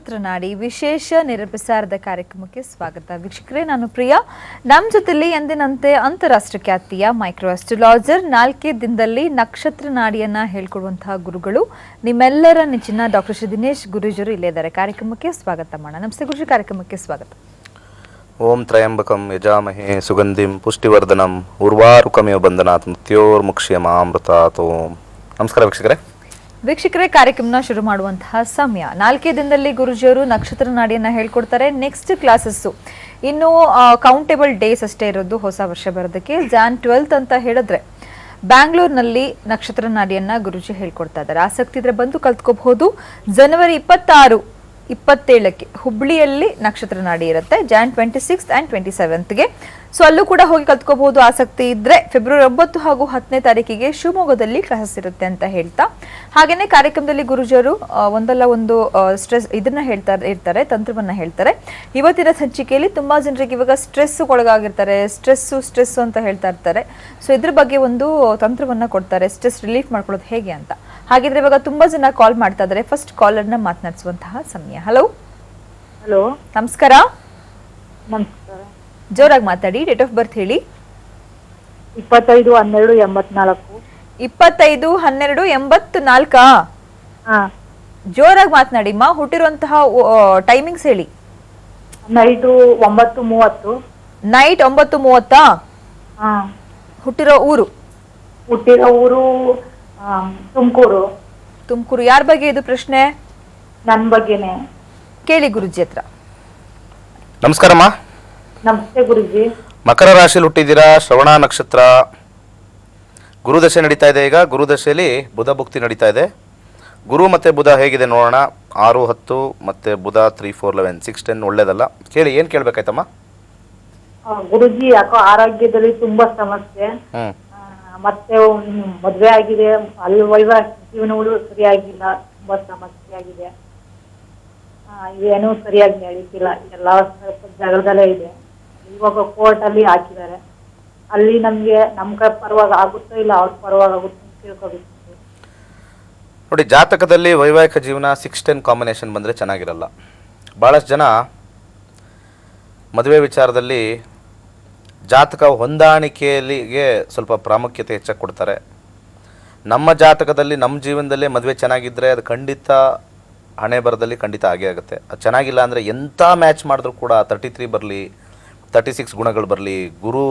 ನಕ್ಷತ್ರ ನಾಡಿ ವಿಶೇಷ ನೇರಪ್ರಸಾರದ ಕಾರ್ಯಕ್ರಮಕ್ಕೆ ಸ್ವಾಗತ. ವೀಕ್ಷಕರೇ, ನಾನು ಪ್ರಿಯಾ. ನಮ್ಮ ಜೊತೆಲಿ ಎಂದಿನಂತೆ ಅಂತಾರಾಷ್ಟ್ರೀಯ ಖ್ಯಾತಿಯ ಮೈಕ್ರೋ ಅಸ್ಟ್ರಾಲಜರ್ 4 ದಿನದಲ್ಲಿ ನಕ್ಷತ್ರ ನಾಡಿಯನ್ನ ಹೇಳ್ಕೊಡುವಂತಹ ಗುರುಗಳು ನಿಮ್ಮೆಲ್ಲರ ನೆಚ್ಚಿನ ಡಾಕ್ಟರ್ ಶ್ರೀ ದಿನೇಶ್ ಗುರೂಜಿಯವರು ಇಲ್ಲೇ ಇದ್ದಾರೆ. ಕಾರ್ಯಕ್ರಮಕ್ಕೆ ಸ್ವಾಗತ ಮಾಡೋಣ. ನಮಸ್ತೆ ಗುರುಜಿ, ಕಾರ್ಯಕ್ರಮಕ್ಕೆ ಸ್ವಾಗತ. ಓಂ ತ್ರಯಂಬಕಂ ಯಜಾಮಹೇ ಸುಗಂಧಿಂ ಪುಷ್ಟಿವರ್ಧನಂ ಉರ್ವಾರುಕಮೇವ ಬಂಧನಾತ್ ಮೃತ್ಯೋರ್ಮುಕ್ಷ್ಯಮಾಮೃತಾತ್. ಓಂ. ನಮಸ್ಕಾರ ವೀಕ್ಷಕರೇ, ಕಾರ್ಯಕ್ರಮನ ಶುರು ಮಾಡುವಂತಹ ಸಮಯ. 4 ದಿನದಲ್ಲಿ ಗುರುಜಿಯವರು ನಕ್ಷತ್ರ ನಾಡಿಯನ್ನ ಹೇಳ್ಕೊಡ್ತಾರೆ. ನೆಕ್ಸ್ಟ್ ಕ್ಲಾಸಸ್ಸು ಇನ್ನು ಕೌಂಟೇಬಲ್ ಡೇಸ್ ಅಷ್ಟೇ ಇರೋದು ಹೊಸ ವರ್ಷ ಬರೋದಕ್ಕೆ. ಜಾನ್ 12 ಅಂತ ಹೇಳಿದ್ರೆ ಬ್ಯಾಂಗ್ಳೂರ್ನಲ್ಲಿ ನಕ್ಷತ್ರ ನಾಡಿಯನ್ನ ಗುರುಜಿ ಹೇಳ್ಕೊಡ್ತಾ ಇದ್ದಾರೆ. ಆಸಕ್ತಿ ಇದ್ರೆ ಬಂದು ಕಲ್ತ್ಕೋಬಹುದು. ಜನವರಿ 26, 27ಕ್ಕೆ ಹುಬ್ಳಿಯಲ್ಲಿ ನಕ್ಷತ್ರ ನಾಡಿ ಇರುತ್ತೆ. ಜಾನ್ 26 and 27ಗೆ ಸೊ ಅಲ್ಲೂ ಕೂಡ ಹೋಗಿ ಕಲ್ತ್ಕೋಬಹುದು ಆಸಕ್ತಿ ಇದ್ರೆ. ಫೆಬ್ರವರಿ 9 ಹಾಗೂ 10ನೇ ತಾರೀಕಿಗೆ ಶಿವಮೊಗ್ಗದಲ್ಲಿ ಕ್ಲಾಸಸ್ ಇರುತ್ತೆ ಅಂತ ಹೇಳ್ತಾ, ಹಾಗೇನೆ ಕಾರ್ಯಕ್ರಮದಲ್ಲಿ ಗುರುಜಿಯವರು ಒಂದಲ್ಲ ಒಂದು ಸ್ಟ್ರೆಸ್ ಇದನ್ನ ಇರ್ತಾರೆ, ತಂತ್ರವನ್ನ ಹೇಳ್ತಾರೆ. ಇವತ್ತಿನ ಸಂಚಿಕೆಯಲ್ಲಿ ತುಂಬಾ ಜನರಿಗೆ ಇವಾಗ ಸ್ಟ್ರೆಸ್ ಒಳಗಾಗಿರ್ತಾರೆ. ಸ್ಟ್ರೆಸ್ ಅಂತ ಹೇಳ್ತಾ ಇರ್ತಾರೆ. ಸೊ ಇದ್ರ ಬಗ್ಗೆ ಒಂದು ತಂತ್ರವನ್ನ ಕೊಡ್ತಾರೆ, ಸ್ಟ್ರೆಸ್ ರಿಲೀಫ್ ಮಾಡ್ಕೊಳ್ಳೋದು ಹೇಗೆ ಅಂತ. ಹಾಗಿದ್ರೆ ಇವಾಗ ತುಂಬಾ ಜನ ಕಾಲ್ ಮಾಡ್ತಾ ಇದ್ದಾರೆ. ಫಸ್ಟ್ ಕಾಲರ್ನ ಮಾತನಾಡಿಸುವಂತಹ ಸಮಯ. ಹಲೋ. ನಮಸ್ಕಾರ. ಜೋರಾಗಿ ಮಾತಾಡಿ. ಡೇಟ್ ಆಫ್ ಬರ್ತ್ ಹೇಳಿ. 25/12/84. 25/12/84. ಜೋರಾಗಿ ಮಾತನಾಡಿಮ್ಮ. ಹುಟ್ಟಿರುವಂತಹ ಟೈಮಿಂಗ್ಸ್ ಹೇಳಿ. ನೈಟ್ 9:30. ನೈಟ್ 9:30. ಹುಟ್ಟಿರೋ ಊರು ತುಮಕೂರು. ಯಾರ ಬಗ್ಗೆ ಇದು ಪ್ರಶ್ನೆ? ನನ್ ಬಗ್ಗೆನೆ. ಕೇಳಿ ಗುರುಜಿ ಹತ್ರ. ನಮಸ್ಕಾರಮ್ಮ. ನಮಸ್ತೆ ಗುರುಜಿ. ಮಕರ ರಾಶಿಯಲ್ಲಿ ಹುಟ್ಟಿದ್ದೀರಾ. ಶ್ರವಣ ನಕ್ಷತ್ರ. ಗುರುದಶೆ ನಡೀತಾ ಇದೆ ಈಗ. ಗುರುದಶೆಯಲ್ಲಿ ಬುಧ ಭುಕ್ತಿ ನಡೀತಾ ಇದೆ. ಗುರು ಮತ್ತೆ ಬುಧ ಹೇಗಿದೆ ನೋಡೋಣ. 6, 10 ಮತ್ತೆ ಬುಧ 3, 4, 11, 6, 10 ಒಳ್ಳೇದಲ್ಲ. ಕೇಳಿ, ಏನ್ ಕೇಳ್ಬೇಕಾಯ್ತಮ್ಮ? ಗುರುಜಿ, ಯಾಕೋ ಆರೋಗ್ಯದಲ್ಲಿ ತುಂಬಾ ಸಮಸ್ಯೆ. ಮತ್ತೆ ಮದ್ವೆ ಆಗಿದೆ, ಅಲ್ಲಿ ವೈವಾಹಿಕ ಜೀವನಗಳು ಸರಿಯಾಗಿಲ್ಲ, ತುಂಬಾ ಸಮಸ್ಯೆ ಆಗಿದೆ. ಏನೂ ಸರಿಯಾಗಿ ನಡೀತಿಲ್ಲ, ಎಲ್ಲ ಜಗಳದಲ್ಲೇ ಇದೆ. ಇವಾಗ ಕೋರ್ಟ್ ಅಲ್ಲಿ ಹಾಕಿದ್ದಾರೆ. ಅಲ್ಲಿ ನಮ್ಗೆ ನಮ್ ಪರವಾಗಿ ಆಗುತ್ತೋ ಇಲ್ಲ ಅವ್ರ ಪರವಾಗಿ ಆಗುತ್ತೋ ಅಂತ ತಿಳ್ಕೊಬೇಕು. ನೋಡಿ, ಜಾತಕದಲ್ಲಿ ವೈವಾಹಿಕ ಜೀವನ 6-10 ಕಾಂಬಿನೇಷನ್ ಬಂದರೆ ಚೆನ್ನಾಗಿರಲ್ಲ. ಭಾಳಷ್ಟು ಜನ ಮದುವೆ ವಿಚಾರದಲ್ಲಿ ಜಾತಕ ಹೊಂದಾಣಿಕೆಯಲ್ಲಿಗೆ ಸ್ವಲ್ಪ ಪ್ರಾಮುಖ್ಯತೆ ಹೆಚ್ಚಾಗಿ ಕೊಡ್ತಾರೆ. ನಮ್ಮ ಜಾತಕದಲ್ಲಿ ನಮ್ಮ ಜೀವನದಲ್ಲೇ ಮದುವೆ ಚೆನ್ನಾಗಿದ್ದರೆ ಅದು ಖಂಡಿತ ಹಣೆ ಬರದಲ್ಲಿ ಖಂಡಿತ ಆಗೇ ಆಗುತ್ತೆ. ಅದು ಚೆನ್ನಾಗಿಲ್ಲ ಅಂದರೆ ಎಂಥ ಮ್ಯಾಚ್ ಮಾಡಿದ್ರೂ ಕೂಡ 33 ಬರಲಿ, 36 ಗುಣಗಳು ಬರಲಿ, ಗುರು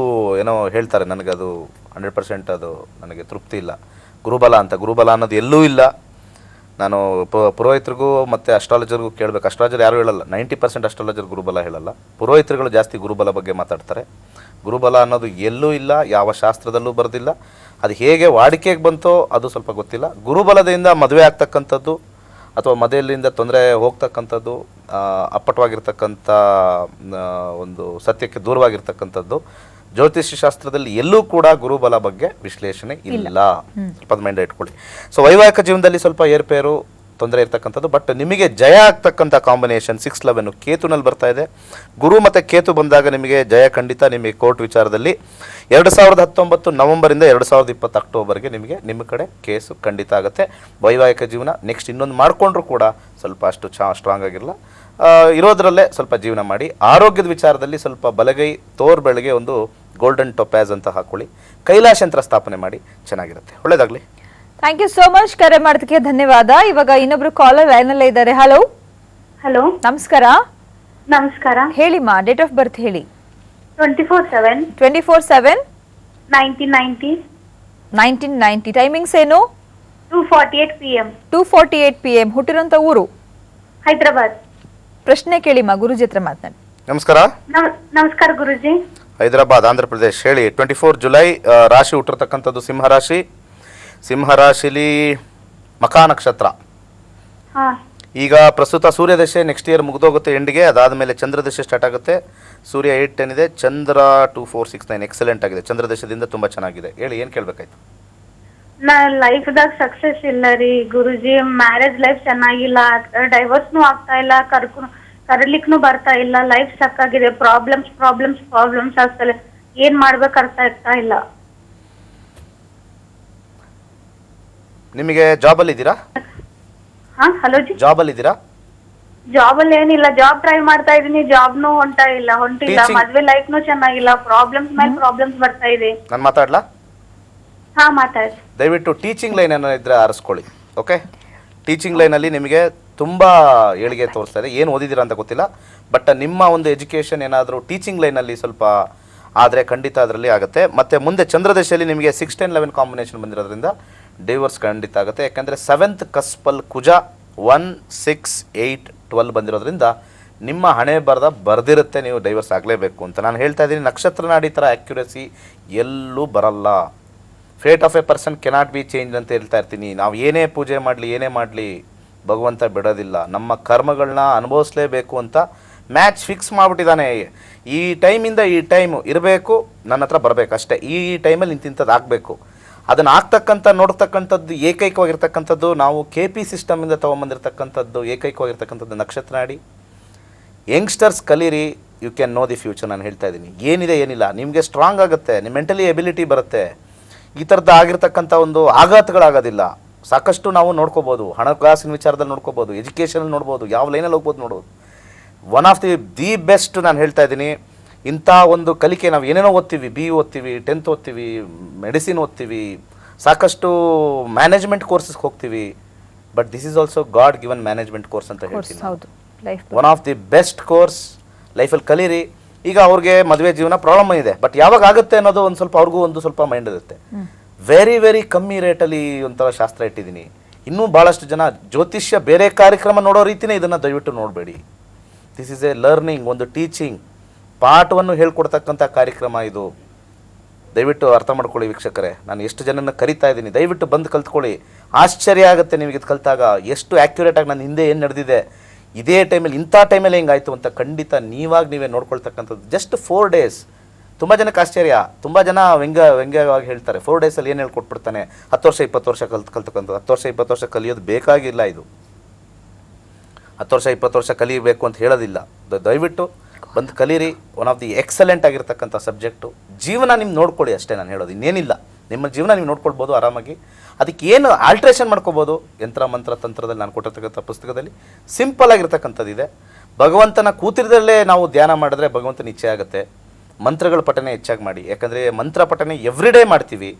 ಏನೋ ಹೇಳ್ತಾರೆ, ನನಗದು 100% ಅದು ನನಗೆ ತೃಪ್ತಿ ಇಲ್ಲ. ಗುರುಬಲ ಅನ್ನೋದು ಎಲ್ಲೂ ಇಲ್ಲ. ನಾನು ಪುರೋಹಿತರಿಗೂ ಮತ್ತು ಅಸ್ಟ್ರಾಲಜರ್ಗೂ ಕೇಳಬೇಕು. ಅಸ್ಟ್ರಾಲಜರ್ ಯಾರು ಹೇಳಲ್ಲ, 90% ಅಸ್ಟ್ರಾಲಜರ್ ಗುರುಬಲ ಹೇಳಲ್ಲ. ಪುರೋಹಿತರುಗಳು ಜಾಸ್ತಿ ಗುರುಬಲ ಬಗ್ಗೆ ಮಾತಾಡ್ತಾರೆ. ಗುರುಬಲ ಅನ್ನೋದು ಎಲ್ಲೂ ಇಲ್ಲ, ಯಾವ ಶಾಸ್ತ್ರದಲ್ಲೂ ಬರೆದಿಲ್ಲ. ಅದು ಹೇಗೆ ವಾಡಿಕೆಗೆ ಬಂತೋ ಅದು ಸ್ವಲ್ಪ ಗೊತ್ತಿಲ್ಲ. ಗುರುಬಲದಿಂದ ಮದುವೆ ಆಗ್ತಕ್ಕಂಥದ್ದು ಅಥವಾ ಮದುವೆಯಿಂದ ತೊಂದರೆ ಹೋಗ್ತಕ್ಕಂಥದ್ದು, ಅಪ್ಪಟವಾಗಿರ್ತಕ್ಕಂಥ ಒಂದು ಸತ್ಯಕ್ಕೆ ದೂರವಾಗಿರ್ತಕ್ಕಂಥದ್ದು ಜ್ಯೋತಿಷ್ಯ ಶಾಸ್ತ್ರದಲ್ಲಿ ಎಲ್ಲೂ ಕೂಡ ಗುರುಬಲ ಬಗ್ಗೆ ವಿಶ್ಲೇಷಣೆ ಇಲ್ಲ. ಸ್ವಲ್ಪ ಮೈಂಡ್ ಇಟ್ಕೊಳ್ಳಿ. ಸೊ ವೈವಾಹಿಕ ಜೀವನದಲ್ಲಿ ಸ್ವಲ್ಪ ಏರ್ಪೇರು ತೊಂದರೆ ಇರ್ತಕ್ಕಂಥದ್ದು. ಬಟ್ ನಿಮಗೆ ಜಯ ಆಗ್ತಕ್ಕಂಥ ಕಾಂಬಿನೇಷನ್ 6-11 ಕೇತುನಲ್ಲಿ ಬರ್ತಾ ಇದೆ. ಗುರು ಮತ್ತು ಕೇತು ಬಂದಾಗ ನಿಮಗೆ ಜಯ ಖಂಡಿತ. ನಿಮಗೆ ಕೋರ್ಟ್ ವಿಚಾರದಲ್ಲಿ 2019 ನವೆಂಬರಿಂದ 2020 ಅಕ್ಟೋಬರ್ಗೆ ನಿಮಗೆ ನಿಮ್ಮ ಕಡೆ ಕೇಸು ಖಂಡಿತ ಆಗುತ್ತೆ. ವೈವಾಹಿಕ ಜೀವನ ನೆಕ್ಸ್ಟ್ ಇನ್ನೊಂದು ಮಾಡಿಕೊಂಡ್ರೂ ಕೂಡ ಸ್ವಲ್ಪ ಅಷ್ಟು ಸ್ಟ್ರಾಂಗ್ ಆಗಿರಲ್ಲ. ಇರೋದ್ರಲ್ಲೇ ಸ್ವಲ್ಪ ಜೀವನ ಮಾಡಿ. ಆರೋಗ್ಯದ ವಿಚಾರದಲ್ಲಿ ಸ್ವಲ್ಪ ಬಲಗೈ ಬೆಳಗ್ಗೆ ಒಂದು ಗೋಲ್ಡನ್ ಟೊಪ್ಯಾಸ್ ಅಂತ ಹಾಕೊಳ್ಳಿ. ಕೈಲಾಶ ಯಂತ್ರ ಸ್ಥಾಪನೆ ಮಾಡಿ, ಚೆನ್ನಾಗಿರುತ್ತೆ. ಒಳ್ಳೇದಾಗಲಿ. Thank you so much. ಕರೆ ಮಾಡೋದಕ್ಕೆ ಧನ್ಯವಾದ. ಇವಾಗ ಇನ್ನೊಬ್ರು ಕಾಲರ್ ಲೈನ್ ಅಲ್ಲೇ ಇದ್ದಾರೆ. ಹಲೋ. ನಮಸ್ಕಾರ. ಹೇಳಿಮ್ಮ, ಡೇಟ್ ಆಫ್ ಬರ್ತ್ ಹೇಳಿ. 24/7/1990. 1990. ಟೈಮಿಂಗ್ಸ್ ಏನು? 2:48 PM. 2:48 PM. ಹುಟ್ಟಿರೋಂಥ ಊರು? ಹೈದರಾಬಾದ್. ಪ್ರಶ್ನೆ ಕೇಳಿಮ್ಮ, ಗುರುಜಿ ಹತ್ರ ಮಾತನಾಡಿ. ನಮಸ್ಕಾರ ಗುರುಜಿ. ಹೈದರಾಬಾದ್, ಆಂಧ್ರ ಪ್ರದೇಶ್. ಹೇಳಿ. 24 ಜುಲೈ. ರಾಶಿ ಹುಟ್ಟಿರ್ತಕ್ಕಂಥದ್ದು ಸಿಂಹರಾಶಿ. ಸಿಂಹರಾಶಿಲಿ ಮಖಾ ನಕ್ಷತ್ರ. ಈಗ ಪ್ರಸ್ತುತ ಸೂರ್ಯದಶೆ ನೆಕ್ಸ್ಟ್ ಇಯರ್ ಮುಗಿದೋಗುತ್ತೆ ಎಂಡಿಗೆ. ಅದಾದಮೇಲೆ ಚಂದ್ರದಶೆ ಸ್ಟಾರ್ಟ್ ಆಗುತ್ತೆ. ಸೂರ್ಯ 8-10 ಇದೆ. ಚಂದ್ರ 2-4-6-9 ಎಕ್ಸಲೆಂಟ್ ಆಗಿದೆ. ಚಂದ್ರದಶದಿಂದ ತುಂಬಾ ಚೆನ್ನಾಗಿದೆ. ಹೇಳಿ, ಏನ್ ಕೇಳ್ಬೇಕಾಯ್ತು? ಲೈಫ್ದಾಗ ಸಕ್ಸಸ್ ಇಲ್ಲ ರೀ ಗುರುಜಿ. ಮ್ಯಾರೇಜ್ ಲೈಫ್ ಚೆನ್ನಾಗಿಲ್ಲ, ಡೈವರ್ಸ್ನು ಆಗ್ತಾ ಇಲ್ಲ, ಕರಲಿಕ್ನು ಬರ್ತಾ ಇಲ್ಲ. ಲೈಫ್ ಸಕ್ಕಾಗಿದೆ. ಪ್ರಾಬ್ಲಮ್ಸ್ ಆಗ್ತಲ್ಲ. ಏನ್ ಮಾಡ್ಬೇಕು ಅರ್ಥ ಆಗ್ತಾ ಇಲ್ಲ. ನಿಮಗೆ ಜಾಬ್ ಅಲ್ಲಿ ಇದ್ದೀರಾ? Hello G. ಜಾಬ್ ಅಲ್ಲಿ ಇದ್ದೀರಾ? ಜಾಬ್ ಅಲ್ಲಿ ಏನಿಲ್ಲ, ಜಾಬ್ ಟ್ರೈ ಮಾಡ್ತಾ ಇದೀನಿ, ಜಾಬ್ನು ಹೊಂಟಿಲ್ಲ. Teaching- ಮದ್ವೆ ಲೈಫ್ನು ಚೆನ್ನಾಗಿಲ್ಲ, ಪ್ರಾಬ್ಲಮ್ಸ್ ಮೇಲೆ ಪ್ರಾಬ್ಲಮ್ಸ್ ಬರ್ತಾ ಇದೆ. ನಾನು ಮಾತಾಡ್ಲಾ? ಹಾ ಮಾತಾಡಿ. ದಯವಿಟ್ಟು ಟೀಚಿಂಗ್ ಲೈನ್ ಏನೋ ಇದ್ರೆ ಆರಿಸ್ಕೊಳ್ಳಿ. ಓಕೆ, ಟೀಚಿಂಗ್ ಲೈನಲ್ಲಿ ನಿಮಗೆ ತುಂಬ ಏಳಿಗೆ ತೋರಿಸ್ತಾ ಇದೆ. ಏನು ಓದಿದ್ದೀರಾ ಅಂತ ಗೊತ್ತಿಲ್ಲ, ಬಟ್ ನಿಮ್ಮ ಒಂದು ಎಜುಕೇಷನ್ ಏನಾದರೂ ಟೀಚಿಂಗ್ ಲೈನಲ್ಲಿ ಸ್ವಲ್ಪ ಆದರೆ ಖಂಡಿತ ಅದರಲ್ಲಿ ಆಗುತ್ತೆ. ಮತ್ತು ಮುಂದೆ ಚಂದ್ರದಶೆಯಲ್ಲಿ ನಿಮಗೆ 6-10-11 ಕಾಂಬಿನೇಷನ್ ಬಂದಿರೋದ್ರಿಂದ ಡೈವರ್ಸ್ ಖಂಡಿತ ಆಗುತ್ತೆ. ಯಾಕೆಂದರೆ 7th ಕಸ್ಪಲ್ ಕುಜ 1, 6, 8, 12 ಬಂದಿರೋದ್ರಿಂದ ನಿಮ್ಮ ಹಣೆ ಬರ್ದಿರುತ್ತೆ, ನೀವು ಡೈವರ್ಸ್ ಆಗಲೇಬೇಕು ಅಂತ ನಾನು ಹೇಳ್ತಾ ಇದ್ದೀನಿ. ನಕ್ಷತ್ರ ನಾಡಿ ಥರ ಆ್ಯಕ್ಯುರಸಿ ಎಲ್ಲೂ ಬರಲ್ಲ. Fate of A person cannot be change ಅಂತ ಹೇಳ್ತಾ ಇರ್ತೀನಿ. ನಾವು ಏನೇ ಪೂಜೆ ಮಾಡಲಿ, ಏನೇ ಮಾಡಲಿ, ಭಗವಂತ ಬಿಡೋದಿಲ್ಲ. ನಮ್ಮ ಕರ್ಮಗಳನ್ನ ಅನುಭವಿಸ್ಲೇಬೇಕು ಅಂತ ಮ್ಯಾಚ್ ಫಿಕ್ಸ್ ಮಾಡಿಬಿಟ್ಟಿದ್ದಾನೆ. ಈ ಟೈಮಿಂದ ಈ ಟೈಮು ಇರಬೇಕು, ನನ್ನ ಹತ್ರ ಬರಬೇಕು ಅಷ್ಟೇ. ಈ ಟೈಮಲ್ಲಿ ಇಂಥದ್ದು ಆಗಬೇಕು. ಅದನ್ನು ಆಗ್ತಕ್ಕಂಥ ನೋಡ್ತಕ್ಕಂಥದ್ದು ಏಕೈಕವಾಗಿರ್ತಕ್ಕಂಥದ್ದು ನಾವು KP ಸಿಸ್ಟಮಿಂದ ತೊಗೊಂಬಂದಿರ್ತಕ್ಕಂಥದ್ದು ಏಕೈಕವಾಗಿರ್ತಕ್ಕಂಥದ್ದು ನಕ್ಷತ್ರ ನಾಡಿ. ಯಂಗ್ಸ್ಟರ್ಸ್ ಕಲೀರಿ, you can know the future. ನಾನು ಹೇಳ್ತಾ ಇದ್ದೀನಿ, ಏನಿದೆ ಏನಿಲ್ಲ ನಿಮಗೆ ಸ್ಟ್ರಾಂಗ್ ಆಗುತ್ತೆ, ನಿಮ್ಮ ಮೆಂಟಲಿ ಎಬಿಲಿಟಿ ಬರುತ್ತೆ. ಈ ಥರದ್ದು ಆಗಿರ್ತಕ್ಕಂಥ ಒಂದು ಆಘಾತಗಳಾಗೋದಿಲ್ಲ. ಸಾಕಷ್ಟು ನಾವು ನೋಡ್ಕೋಬೋದು, ಹಣಕಾಸಿನ ವಿಚಾರದಲ್ಲಿ ನೋಡ್ಕೋಬೋದು, ಎಜುಕೇಷನಲ್ಲಿ ನೋಡ್ಬೋದು, ಯಾವ ಲೈನಲ್ಲಿ ಹೋಗ್ಬೋದು ನೋಡ್ಬೋದು. ಒನ್ ಆಫ್ ದಿ ಬೆಸ್ಟ್ ನಾನು ಹೇಳ್ತಾ ಇದ್ದೀನಿ. ಇಂಥ ಒಂದು ಕಲಿಕೆ ನಾವು ಏನೇನೋ ಓದ್ತೀವಿ, BE ಓದ್ತೀವಿ, 10th ಓದ್ತೀವಿ, ಮೆಡಿಸಿನ್ ಓದ್ತೀವಿ, ಸಾಕಷ್ಟು ಮ್ಯಾನೇಜ್ಮೆಂಟ್ ಕೋರ್ಸಸ್ಗೆ ಹೋಗ್ತೀವಿ, but this is also god given management course ಅಂತ ಹೇಳ್ತೀನಿ. ಹೌದು, life one of the best course ಲೈಫಲ್ಲಿ ಕಲೀರಿ. ಈಗ ಅವ್ರಿಗೆ ಮದುವೆ ಜೀವನ ಪ್ರಾಬ್ಲಮ್ ಇದೆ, ಬಟ್ ಯಾವಾಗ ಆಗುತ್ತೆ ಅನ್ನೋದು ಒಂದು ಸ್ವಲ್ಪ ಅವ್ರಿಗೂ ಒಂದು ಸ್ವಲ್ಪ ಮೈಂಡ್ ಇರುತ್ತೆ. ವೆರಿ ಕಮ್ಮಿ ರೇಟಲ್ಲಿ ಒಂಥರ ಶಾಸ್ತ್ರ ಇಟ್ಟಿದ್ದೀನಿ. ಇನ್ನೂ ಭಾಳಷ್ಟು ಜನ ಜ್ಯೋತಿಷ್ಯ ಬೇರೆ ಕಾರ್ಯಕ್ರಮ ನೋಡೋ ರೀತಿಯೇ ಇದನ್ನು ದಯವಿಟ್ಟು ನೋಡಬೇಡಿ. ದಿಸ್ ಈಸ್ ಎ ಲರ್ನಿಂಗ್, ಒಂದು ಟೀಚಿಂಗ್ ಪಾಠವನ್ನು ಹೇಳ್ಕೊಡ್ತಕ್ಕಂಥ ಕಾರ್ಯಕ್ರಮ ಇದು. ದಯವಿಟ್ಟು ಅರ್ಥ ಮಾಡ್ಕೊಳ್ಳಿ ವೀಕ್ಷಕರೇ. ನಾನು ಎಷ್ಟು ಜನನ ಕರಿತಾ ಇದ್ದೀನಿ, ದಯವಿಟ್ಟು ಬಂದು ಕಲ್ತ್ಕೊಳ್ಳಿ. ಆಶ್ಚರ್ಯ ಆಗುತ್ತೆ ನಿಮಗೆ ಇದು ಕಲಿತಾಗ, ಎಷ್ಟು ಆ್ಯಕ್ಯುರೇಟಾಗಿ ನನ್ನ ಹಿಂದೆ ಏನು ನಡೆದಿದೆ, ಇದೇ ಟೈಮಲ್ಲಿ ಇಂಥ ಟೈಮಲ್ಲಿ ಹೆಂಗಾಯಿತು ಅಂತ ಖಂಡಿತ ನೀವೇ ನೋಡ್ಕೊಳ್ತಕ್ಕಂಥದ್ದು. Just 4 days. ತುಂಬ ಜನಕ್ಕೆ ಆಶ್ಚರ್ಯ, ತುಂಬ ಜನ ವ್ಯಂಗ್ಯವಾಗಿ ಹೇಳ್ತಾರೆ 4 daysಲ್ಲಿ ಏನು ಹೇಳ್ಕೊಟ್ಬಿಡ್ತಾನೆ, 10 ವರ್ಷ 20 ವರ್ಷ ಕಲ್ತ್ಕೊಳ್ತಕ್ಕಂಥದ್ದು. 10 ವರ್ಷ 20 ವರ್ಷ ಕಲಿಯೋದು ಬೇಕಾಗಿಲ್ಲ. ಇದು 10 ವರ್ಷ 20 ವರ್ಷ ಕಲಿಯಬೇಕು ಅಂತ ಹೇಳೋದಿಲ್ಲ. ದಯವಿಟ್ಟು ಬಂದು ಕಲೀರಿ. ಒನ್ ಆಫ್ ದಿ ಎಕ್ಸಲೆಂಟ್ ಆಗಿರ್ತಕ್ಕಂಥ ಸಬ್ಜೆಕ್ಟು. ಜೀವನ ನಿಮ್ಮ ನೋಡ್ಕೊಳ್ಳಿ ಅಷ್ಟೇ ನಾನು ಹೇಳೋದು, ಇನ್ನೇನಿಲ್ಲ. ನಿಮ್ಮ ಜೀವನ ನೀವು ನೋಡ್ಕೊಳ್ಬೋದು ಆರಾಮಾಗಿ. ಅದಕ್ಕೆ ಏನು ಆಲ್ಟ್ರೇಷನ್ ಮಾಡ್ಕೋಬೋದು, ಯಂತ್ರ ಮಂತ್ರ ತಂತ್ರದಲ್ಲಿ ನಾನು ಕೊಟ್ಟಿರ್ತಕ್ಕಂಥ ಪುಸ್ತಕದಲ್ಲಿ ಸಿಂಪಲ್ ಆಗಿರ್ತಕ್ಕಂಥದ್ದಿದೆ. ಭಗವಂತನ ಕೂತಿರದಲ್ಲೇ ನಾವು ಧ್ಯಾನ ಮಾಡಿದ್ರೆ ಭಗವಂತನ ಇಚ್ಛೆ ಆಗುತ್ತೆ. ಮಂತ್ರಗಳ ಪಠನೆ ಹೆಚ್ಚಾಗಿ ಮಾಡಿ, ಯಾಕಂದರೆ ಮಂತ್ರ ಪಠನೆ ಎವ್ರಿಡೇ ಮಾಡ್ತೀವಿ.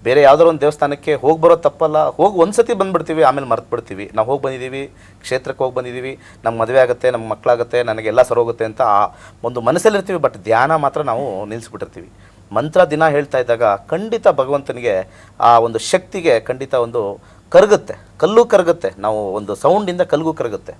ಬೇರೆ ಯಾವುದಾದ್ರು ಒಂದು ದೇವಸ್ಥಾನಕ್ಕೆ ಹೋಗಿ ಬರೋದು ತಪ್ಪಲ್ಲ. ಹೋಗಿ ಒಂದು ಸತಿ ಬಂದುಬಿಡ್ತೀವಿ, ಆಮೇಲೆ ಮರ್ತು ಬಿಡ್ತೀವಿ. ನಾವು ಹೋಗಿ ಬಂದಿದ್ದೀವಿ, ಕ್ಷೇತ್ರಕ್ಕೆ ಹೋಗಿ ಬಂದಿದ್ದೀವಿ, ನಮ್ಮ ಮದುವೆ ಆಗುತ್ತೆ, ನಮ್ಮ ಮಕ್ಕಳಾಗುತ್ತೆ, ನನಗೆಲ್ಲ ಸರೋಗುತ್ತೆ ಅಂತ ಆ ಒಂದು ಮನಸ್ಸಲ್ಲಿರ್ತೀವಿ. ಬಟ್ ಧ್ಯಾನ ಮಾತ್ರ ನಾವು ನಿಲ್ಲಿಸ್ಬಿಟ್ಟಿರ್ತೀವಿ. ಮಂತ್ರ ದಿನ ಹೇಳ್ತಾ ಇದ್ದಾಗ ಖಂಡಿತ ಭಗವಂತನಿಗೆ ಆ ಒಂದು ಶಕ್ತಿಗೆ ಖಂಡಿತ ಒಂದು ಕರಗುತ್ತೆ, ಕಲ್ಲು ಕರಗುತ್ತೆ. ನಾವು ಒಂದು ಸೌಂಡಿಂದ ಕಲ್ಗೂ ಕರಗುತ್ತೆ.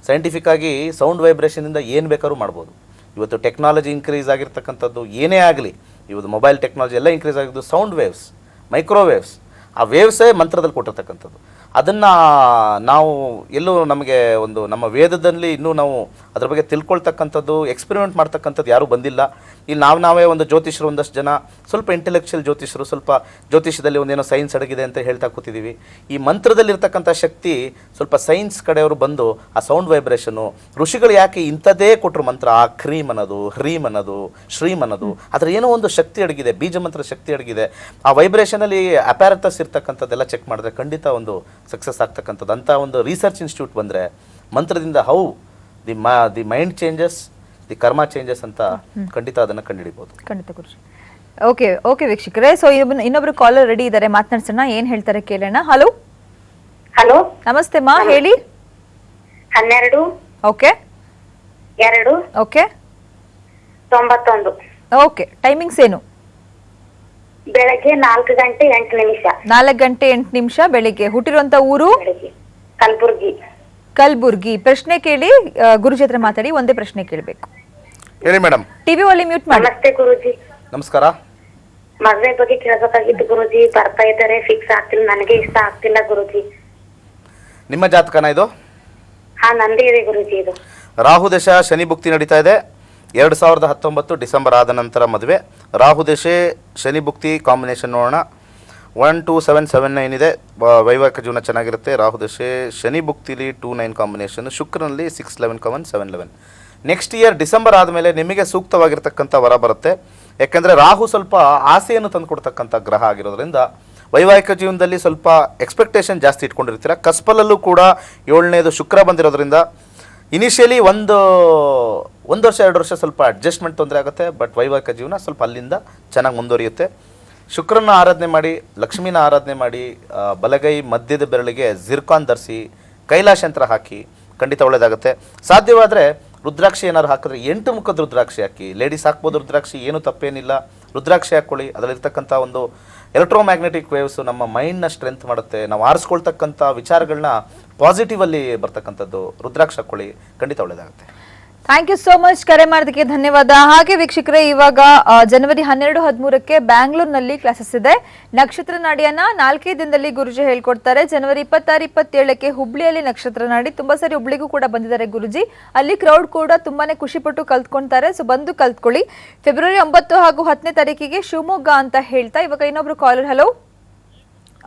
ಸೈಂಟಿಫಿಕ್ಕಾಗಿ ಸೌಂಡ್ ವೈಬ್ರೇಷನಿಂದ ಏನು ಬೇಕಾದ್ರೂ ಮಾಡ್ಬೋದು. ಇವತ್ತು ಟೆಕ್ನಾಲಜಿ ಇನ್ಕ್ರೀಸ್ ಆಗಿರ್ತಕ್ಕಂಥದ್ದು ಏನೇ ಆಗಲಿ, ಇವತ್ತು ಮೊಬೈಲ್ ಟೆಕ್ನಾಲಜಿ ಎಲ್ಲ ಇನ್ಕ್ರೀಸ್ ಆಗಿದ್ದು ಸೌಂಡ್ ವೇವ್ಸ್, ಮೈಕ್ರೋವೇವ್ಸ್. ಆ ವೇವ್ಸೇ ಮಂತ್ರದಲ್ಲಿ ಕೊಟ್ಟಿರ್ತಕ್ಕಂಥದ್ದು. ಅದನ್ನು ನಾವು ಎಲ್ಲೂ ನಮಗೆ ಒಂದು ನಮ್ಮ ವೇದದಲ್ಲಿ ಇನ್ನೂ ನಾವು ಅದ್ರ ಬಗ್ಗೆ ತಿಳ್ಕೊಳ್ತಕ್ಕಂಥದ್ದು, ಎಕ್ಸ್ಪೆರಿಮೆಂಟ್ ಮಾಡ್ತಕ್ಕಂಥದ್ದು ಯಾರೂ ಬಂದಿಲ್ಲ. ಇಲ್ಲಿ ನಾವೇ ಒಂದು ಜ್ಯೋತಿಷರು, ಒಂದಷ್ಟು ಜನ ಸ್ವಲ್ಪ ಇಂಟೆಲೆಕ್ಚುಯಲ್ ಜ್ಯೋತಿಷರು, ಸ್ವಲ್ಪ ಜ್ಯೋತಿಷದಲ್ಲಿ ಒಂದೇನೋ ಸೈನ್ಸ್ ಅಡಗಿದೆ ಅಂತ ಹೇಳ್ತಾ ಕೂತಿದ್ದೀವಿ. ಈ ಮಂತ್ರದಲ್ಲಿರ್ತಕ್ಕಂಥ ಶಕ್ತಿ ಸ್ವಲ್ಪ ಸೈನ್ಸ್ ಕಡೆಯವರು ಬಂದು ಆ ಸೌಂಡ್ ವೈಬ್ರೇಷನು, ಋಷಿಗಳು ಯಾಕೆ ಇಂಥದ್ದೇ ಕೊಟ್ಟರು ಮಂತ್ರ, ಆ ಕ್ರೀಮ್ ಅನ್ನೋದು, ಹ್ರೀಮ್ ಅನ್ನೋದು, ಶ್ರೀಮ್ ಅನ್ನೋದು, ಅದರ ಏನೋ ಒಂದು ಶಕ್ತಿ ಅಡಗಿದೆ, ಬೀಜ ಮಂತ್ರ ಶಕ್ತಿ ಅಡಗಿದೆ. ಆ ವೈಬ್ರೇಷನಲ್ಲಿ ಅಪ್ಯಾರಟಸ್ ಇರ್ತಕ್ಕಂಥದ್ದೆಲ್ಲ ಚೆಕ್ ಮಾಡಿದ್ರೆ ಖಂಡಿತ ಒಂದು ಸಕ್ಸಸ್ ಆಗ್ತಕ್ಕಂಥದ್ದು. ಅಂತ ಒಂದು ರಿಸರ್ಚ್ ಇನ್ಸ್ಟಿಟ್ಯೂಟ್ ಬಂದರೆ ಮಂತ್ರದಿಂದ how the mind changes, the ಕರ್ಮ ಚೇಂಜಸ್ ಅಂತ ಖಂಡಿತ ಅದನ್ನು ಕಂಡುಹಿಡಿಬೋದು. ಖಂಡಿತ ಗುರುಜಿ. ಓಕೆ ವೀಕ್ಷಕರೇ, ಸೊ ಇನ್ನೊಬ್ರು ಕಾಲರ್ ರೆಡಿ ಇದ್ದಾರೆ, ಮಾತನಾಡ್ಸೋಣ. ಏನ್ ಹೇಳ್ತಾರೆ ಕೇಳೋಣ. ಹಲೋ ಹಲೋ, ನಮಸ್ತೆ ಮಾ, ಹೇಳಿ. 12 ಓಕೆ 2 ಓಕೆ 91 ಓಕೆ. ಟೈಮಿಂಗ್ಸ್ ಏನು? ಬೆಳಗ್ಗೆ 4 ಗಂಟೆ 8 ನಿಮಿಷ. 4 ಗಂಟೆ 8 ನಿಮಿಷ ಬೆಳಿಗ್ಗೆ. ಹುಟ್ಟಿರುವಂತ ಊರು ಬೆಳಗ್ಗೆ ಕಲಬುರ್ಗಿ. ಕಲಬುರ್ಗಿ. ಪ್ರಶ್ನೆ ಕೇಳಿ, ಗುರುಜಿ ಹತ್ರ ಮಾತಾಡಿ. ಒಂದೇ ಪ್ರಶ್ನೆ ಕೇಳಬೇಕು. ಹೇಳಿ ಮೇಡಮ್. ಟಿವಿ ಒಳ್ಳೆ ಮ್ಯೂಟ್ ಮಾಡಿ. ನಮಸ್ತೆ ಗುರುಜಿ. ನಮಸ್ಕಾರ. ಮದ್ವೆ ಬಗ್ಗೆ ಕೇಳಬೇಕಾಗಿತ್ತು ಗುರುಜಿ. ಬರ್ತಾ ಇದ್ದಾರೆ, ಫಿಕ್ಸ್ ಆಗ್ತಿಲ್ಲ, ನನಗೆ ಇಷ್ಟ ಆಗ್ತಿಲ್ಲ ಗುರುಜಿ. ನಿಮ್ಮ ಜಾತಕನ ಇದು? ಹಾ, ನಂದೇ ಇದೆ ಗುರುಜಿ. ಇದು ರಾಹು ದಶ ಶನಿ ಭುಕ್ತಿ ನಡೀತಾ ಇದೆ. 2019 ಡಿಸೆಂಬರ್ ಆದ ನಂತರ ಮದುವೆ. ರಾಹು ದಶೆ ಶನಿ ಭುಕ್ತಿ ಕಾಂಬಿನೇಷನ್ ನೋಡೋಣ. 12779 ಇದೆ. ವೈವಾಹಿಕ ಜೀವನ ಚೆನ್ನಾಗಿರುತ್ತೆ. ರಾಹು ದಶೆ ಶನಿ ಭುಕ್ತಿಲಿ 29 ಕಾಂಬಿನೇಷನ್. ಶುಕ್ರನಲ್ಲಿ 611 711. ನೆಕ್ಸ್ಟ್ ಇಯರ್ ಡಿಸೆಂಬರ್ ಆದಮೇಲೆ ನಿಮಗೆ ಸೂಕ್ತವಾಗಿರ್ತಕ್ಕಂಥ ವರ ಬರುತ್ತೆ. ಯಾಕೆಂದರೆ ರಾಹು ಸ್ವಲ್ಪ ಆಸೆಯನ್ನು ತಂದುಕೊಡ್ತಕ್ಕಂಥ ಗ್ರಹ ಆಗಿರೋದ್ರಿಂದ ವೈವಾಹಿಕ ಜೀವನದಲ್ಲಿ ಸ್ವಲ್ಪ ಎಕ್ಸ್ಪೆಕ್ಟೇಷನ್ ಜಾಸ್ತಿ ಇಟ್ಕೊಂಡಿರ್ತೀರ. ಕಸ್ಪಲಲ್ಲೂ ಕೂಡ 7ನೇದು ಶುಕ್ರ ಬಂದಿರೋದ್ರಿಂದ ಇನಿಷಿಯಲಿ ಒಂದು ವರ್ಷ 2 ವರ್ಷ ಸ್ವಲ್ಪ ಅಡ್ಜಸ್ಟ್ಮೆಂಟ್ ತೊಂದರೆ ಆಗುತ್ತೆ, ಬಟ್ ವೈವಾಹಿಕ ಜೀವನ ಸ್ವಲ್ಪ ಅಲ್ಲಿಂದ ಚೆನ್ನಾಗಿ ಮುಂದುವರಿಯುತ್ತೆ. ಶುಕ್ರನ ಆರಾಧನೆ ಮಾಡಿ, ಲಕ್ಷ್ಮೀನ ಆರಾಧನೆ ಮಾಡಿ, ಬಲಗೈ ಮಧ್ಯದ ಬೆರಳಿಗೆ ಜಿರ್ಕಾನ್ ಧರಿಸಿ, ಕೈಲಾಶ ಯಂತ್ರ ಹಾಕಿ, ಖಂಡಿತ ಒಳ್ಳೆಯದಾಗುತ್ತೆ. ಸಾಧ್ಯವಾದರೆ ರುದ್ರಾಕ್ಷಿ ಏನಾದ್ರು ಹಾಕಿದ್ರೆ 8 ಮುಖದ ರುದ್ರಾಕ್ಷಿ ಹಾಕಿ. ಲೇಡೀಸ್ ಹಾಕ್ಬೋದು ರುದ್ರಾಕ್ಷಿ, ಏನೂ ತಪ್ಪೇನಿಲ್ಲ. ರುದ್ರಾಕ್ಷಿ ಹಾಕ್ಕೊಳ್ಳಿ. ಅದರಲ್ಲಿರ್ತಕ್ಕಂಥ ಒಂದು ಎಲೆಕ್ಟ್ರೋಮ್ಯಾಗ್ನೆಟಿಕ್ ವೇವ್ಸು ನಮ್ಮ ಮೈಂಡ್ನ ಸ್ಟ್ರೆಂತ್ ಮಾಡುತ್ತೆ. ನಾವು ಆರಿಸ್ಕೊಳ್ತಕ್ಕಂಥ ವಿಚಾರಗಳನ್ನ ಪಾಸಿಟಿವಲ್ಲಿ ಬರ್ತಕ್ಕಂಥದ್ದು. ರುದ್ರಾಕ್ಷಿ ಹಾಕ್ಕೊಳ್ಳಿ, ಖಂಡಿತ ಒಳ್ಳೆಯದಾಗುತ್ತೆ. ಥ್ಯಾಂಕ್ ಯು ಸೋ ಮಚ್, ಕರೆ ಮಾಡೋದಕ್ಕೆ ಧನ್ಯವಾದ. ಹಾಗೆ ವೀಕ್ಷಕರೇ, ಇವಾಗ ಜನವರಿ 12-13ಕ್ಕೆ ಬ್ಯಾಂಗ್ಳೂರ್ನಲ್ಲಿ ಕ್ಲಾಸಸ್ ಇದೆ. ನಕ್ಷತ್ರ ನಾಡಿಯನ್ನ 4 ದಿನದಲ್ಲಿ ಗುರುಜಿ ಹೇಳ್ಕೊಡ್ತಾರೆ. ಜನವರಿ 26-27ಕ್ಕೆ ಹುಬ್ಳಿಯಲ್ಲಿ ನಕ್ಷತ್ರ ನಾಡಿ. ತುಂಬಾ ಸರಿ ಹುಬ್ಳಿಗೂ ಕೂಡ ಬಂದಿದ್ದಾರೆ ಗುರುಜಿ. ಅಲ್ಲಿ ಕ್ರೌಡ್ ಕೂಡ ತುಂಬಾನೇ ಖುಷಿಪಟ್ಟು ಕಲ್ತ್ಕೊಂತಾರೆ. ಸೊ ಬಂದು ಕಲ್ತ್ಕೊಳ್ಳಿ. ಫೆಬ್ರವರಿ 9 ಹಾಗೂ 10ನೇ ತಾರೀಕಿಗೆ ಶಿವಮೊಗ್ಗ ಅಂತ ಹೇಳ್ತಾ ಇವಾಗ ಇನ್ನೊಬ್ರು ಕಾಲರ್. ಹಲೋ,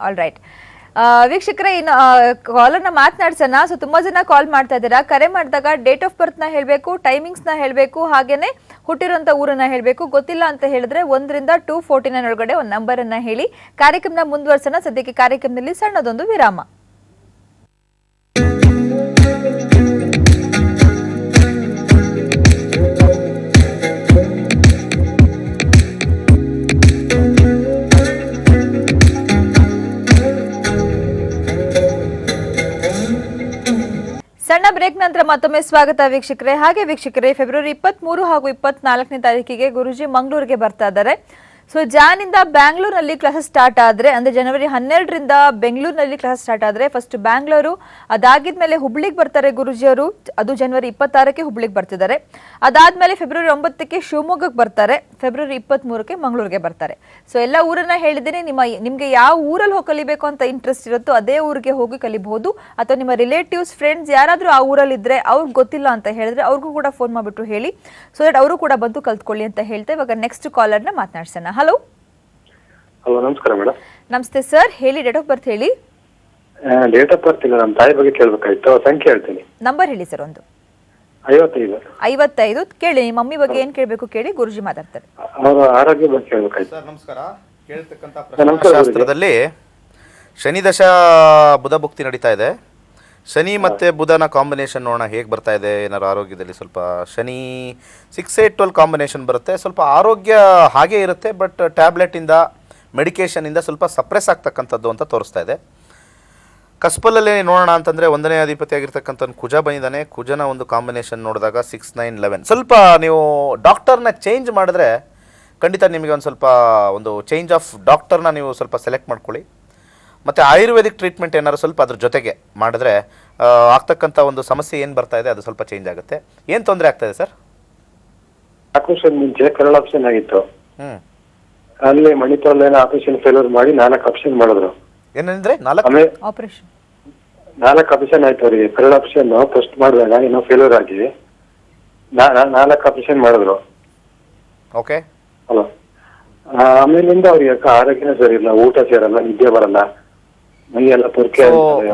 ಆಲ್ ರೈಟ್ ವೀಕ್ಷಕರೇ, ಇನ್ನು ಕಾಲರ್ನ ಮಾತನಾಡ್ಸೋಣ. ಸೊ ತುಂಬಾ ಜನ ಕಾಲ್ ಮಾಡ್ತಾ ಇದ್ದೀರಾ. ಕರೆ ಮಾಡಿದಾಗ ಡೇಟ್ ಆಫ್ ಬರ್ತ್ ನ ಹೇಳಬೇಕು, ಟೈಮಿಂಗ್ಸ್ ನ ಹೇಳಬೇಕು, ಹಾಗೇನೆ ಹುಟ್ಟಿರುವಂತ ಊರನ್ನ ಹೇಳಬೇಕು. ಗೊತ್ತಿಲ್ಲ ಅಂತ ಹೇಳಿದ್ರೆ 1 ರಿಂದ 249 ಒಳಗಡೆ ಒಂದು ನಂಬರ್ ಅನ್ನ ಹೇಳಿ. ಕಾರ್ಯಕ್ರಮನ ಮುಂದುವರ್ಸೋಣ. ಸದ್ಯಕ್ಕೆ ಕಾರ್ಯಕ್ರಮದಲ್ಲಿ ಸಣ್ಣದೊಂದು ವಿರಾಮ. ಸಣ್ಣ ಬ್ರೇಕ್ ನಂತರ ಮತ್ತೊಮ್ಮೆ ಸ್ವಾಗತ ವೀಕ್ಷಕರೇ. ಹಾಗೆ ವೀಕ್ಷಕರೇ, ಫೆಬ್ರವರಿ 23 ಹಾಗೂ 24ನೇ ತಾರೀಕಿಗೆ ಗುರುಜಿ ಮಂಗಳೂರಿಗೆ ಬರ್ತಾ ಇದ್ದಾರೆ. ಸೊ ಜಾನಿಂದ ಬ್ಯಾಂಗ್ಳೂರ್ನಲ್ಲಿ ಕ್ಲಾಸಸ್ ಸ್ಟಾರ್ಟ್ ಆದರೆ, ಅಂದರೆ ಜನವರಿ 12ರಿಂದ ಬೆಂಗಳೂರಿನಲ್ಲಿ ಕ್ಲಾಸ್ ಸ್ಟಾರ್ಟ್ ಆದರೆ, ಫಸ್ಟ್ ಬ್ಯಾಂಗ್ಳೂರು, ಅದಾಗಿದ್ಮೇಲೆ ಹುಬ್ಳಿಗೆ ಬರ್ತಾರೆ ಗುರುಜಿಯವರು. ಅದು ಜನವರಿ 26ಕ್ಕೆ ಹುಬ್ಳಿಗೆ ಬರ್ತಿದ್ದಾರೆ. ಅದಾದ್ಮೇಲೆ ಫೆಬ್ರವರಿ 9ಕ್ಕೆ ಶಿವಮೊಗ್ಗಕ್ಕೆ ಬರ್ತಾರೆ. ಫೆಬ್ರವರಿ 23ಕ್ಕೆ ಮಂಗಳೂರಿಗೆ ಬರ್ತಾರೆ. ಸೊ ಎಲ್ಲ ಊರನ್ನ ಹೇಳಿದ್ದೀನಿ. ನಿಮಗೆ ಯಾವ ಊರಲ್ಲಿ ಹೋಗಿ ಕಲಿಬೇಕು ಅಂತ ಇಂಟ್ರೆಸ್ಟ್ ಇರುತ್ತೋ ಅದೇ ಊರಿಗೆ ಹೋಗಿ ಕಲಿಬಹುದು. ಅಥವಾ ನಿಮ್ಮ ರಿಲೇಟಿವ್ಸ್, ಫ್ರೆಂಡ್ಸ್ ಯಾರಾದರೂ ಆ ಊರಲ್ಲಿ ಇದ್ರೆ, ಅವ್ರಿಗೆ ಗೊತ್ತಿಲ್ಲ ಅಂತ ಹೇಳಿದ್ರೆ ಅವ್ರಿಗೂ ಕೂಡ ಫೋನ್ ಮಾಡಿಬಿಟ್ಟು ಹೇಳಿ. ಸೊ ದಟ್ ಅವರು ಕೂಡ ಬಂದು ಕಲ್ತ್ಕೊಳ್ಳಿ ಅಂತ ಹೇಳ್ತಾ ಇವಾಗ ನೆಕ್ಸ್ಟ್ ಕಾಲರ್ನ ಮಾತನಾಡ್ಸೋಣ. ಹಲೋ. ಹಲೋ, ನಮಸ್ಕಾರ ಮೇಡಮ್. ನಮಸ್ತೆ ಸರ್, ಹೇಳಿ. ಡೇಟ್ ಆಫ್ ಬರ್ತ್ ಹೇಳಿ. ಡೇಟ್ ಆಫ್ ಬರ್ತ್ ಇಲ್ಲ, ನಮ್ಮ ತಾಯಿ ಬಗ್ಗೆ ಕೇಳಬೇಕಾಯ್ತು. ಸಂಖ್ಯೆ ಹೇಳ್ತೀನಿ. ನಂಬರ್ ಹೇಳಿ ಸರ್. ಒಂದು 55. ಕೇಳಿ. ನಿಮ್ಮ ಮಮ್ಮಿ ಬಗ್ಗೆ ಏನ್ ಕೇಳಬೇಕು ಕೇಳಿ, ಗುರುಜಿ ಮಾತಾಡ್ತಾರೆ. ಅವರ ಆರೋಗ್ಯ ಬಗ್ಗೆ ಕೇಳಬೇಕಾಯ್ತು. ಸರ್ ನಮಸ್ಕಾರ. ಕೇಳ್ತಕ್ಕಂಥ ಶಾಸ್ತ್ರದಲ್ಲಿ ಶನಿ ದಶ ಬುಧ ಭುಕ್ತಿ ನಡೀತಾ ಇದೆ. ಶನಿ ಮತ್ತು ಬುಧನ ಕಾಂಬಿನೇಷನ್ ನೋಡೋಣ ಹೇಗೆ ಬರ್ತಾ ಇದೆ. ಏನಾರು ಆರೋಗ್ಯದಲ್ಲಿ ಸ್ವಲ್ಪ ಶನಿ 6-8-12 ಕಾಂಬಿನೇಷನ್ ಬರುತ್ತೆ. ಸ್ವಲ್ಪ ಆರೋಗ್ಯ ಹಾಗೇ ಇರುತ್ತೆ, ಬಟ್ ಟ್ಯಾಬ್ಲೆಟಿಂದ, ಮೆಡಿಕೇಷನಿಂದ ಸ್ವಲ್ಪ ಸಪ್ರೆಸ್ ಆಗ್ತಕ್ಕಂಥದ್ದು ಅಂತ ತೋರಿಸ್ತಾ ಇದೆ. ಕಸ್ಪಲಲ್ಲಿ ನೋಡೋಣ ಅಂತಂದರೆ 1ನೇ ಅಧಿಪತಿ ಆಗಿರ್ತಕ್ಕಂಥ ಕುಜ ಬಂದಿದ್ದಾನೆ. ಕುಜನ ಒಂದು ಕಾಂಬಿನೇಷನ್ ನೋಡಿದಾಗ 6, 9, 11. ಸ್ವಲ್ಪ ನೀವು ಡಾಕ್ಟರ್ನ ಚೇಂಜ್ ಮಾಡಿದ್ರೆ ಖಂಡಿತ ನಿಮಗೆ ಒಂದು ಸ್ವಲ್ಪ ಒಂದು ಚೇಂಜ್ ಆಫ್ ಡಾಕ್ಟರ್ನ ನೀವು ಸ್ವಲ್ಪ ಸೆಲೆಕ್ಟ್ ಮಾಡ್ಕೊಳ್ಳಿ. ಮತ್ತು ಆಯುರ್ವೇದಿಕ್ ಟ್ರೀಟ್ಮೆಂಟ್ ಏನಾದ್ರು ಸ್ವಲ್ಪ ಅದ್ರ ಜೊತೆಗೆ ಮಾಡಿದ್ರೆ ಆಗ್ತಕ್ಕಂಥ ಒಂದು ಸಮಸ್ಯೆ ಏನು ಬರ್ತಾ ಇದೆ ಅದು ಸ್ವಲ್ಪ ಚೇಂಜ್ ಆಗುತ್ತೆ. ಏನು ತೊಂದರೆ ಆಗ್ತಾ ಇದೆ ಸರ್? ಆಪರೇಷನ್ ಮುಂಚೆ ಕರಳು ಆಪರೇಷನ್ ಆಗಿತ್ತು. ಅಲ್ಲಿ ಮಣಿಪಾಲ್ ಆಪರೇಷನ್ ಫೇಲ್ಯೂರ್ ಮಾಡಿ 4 ಆಪರೇಷನ್ ಮಾಡಿದ್ರು. ಏನಂದ್ರೆ 4 ಆಪರೇಷನ್ 4 ಆಪರೇಷನ್ ಆಯ್ತು ಅವರಿಗೆ. ಕರಳು ಆಪರೇಷನ್ ಫಸ್ಟ್ ಮಾಡಿದಾಗ ಏನೋ ಫೇಲ್ಯೂರ್ ಆಗಿ 4 ಆಪರೇಷನ್ ಮಾಡಿದ್ರು. ಓಕೆ. ಹಲೋ. ಆಮೇಲಿಂದ ಅವ್ರಿಗೆ ಆರೋಗ್ಯನೇ ಸರಿ ಇಲ್ಲ, ಊಟ ಸೇರಲ್ಲ, ನಿದ್ದೆ ಬರಲ್ಲ, ಮೈಯೆಲ್ಲ ಪೊರ್ಕೆ.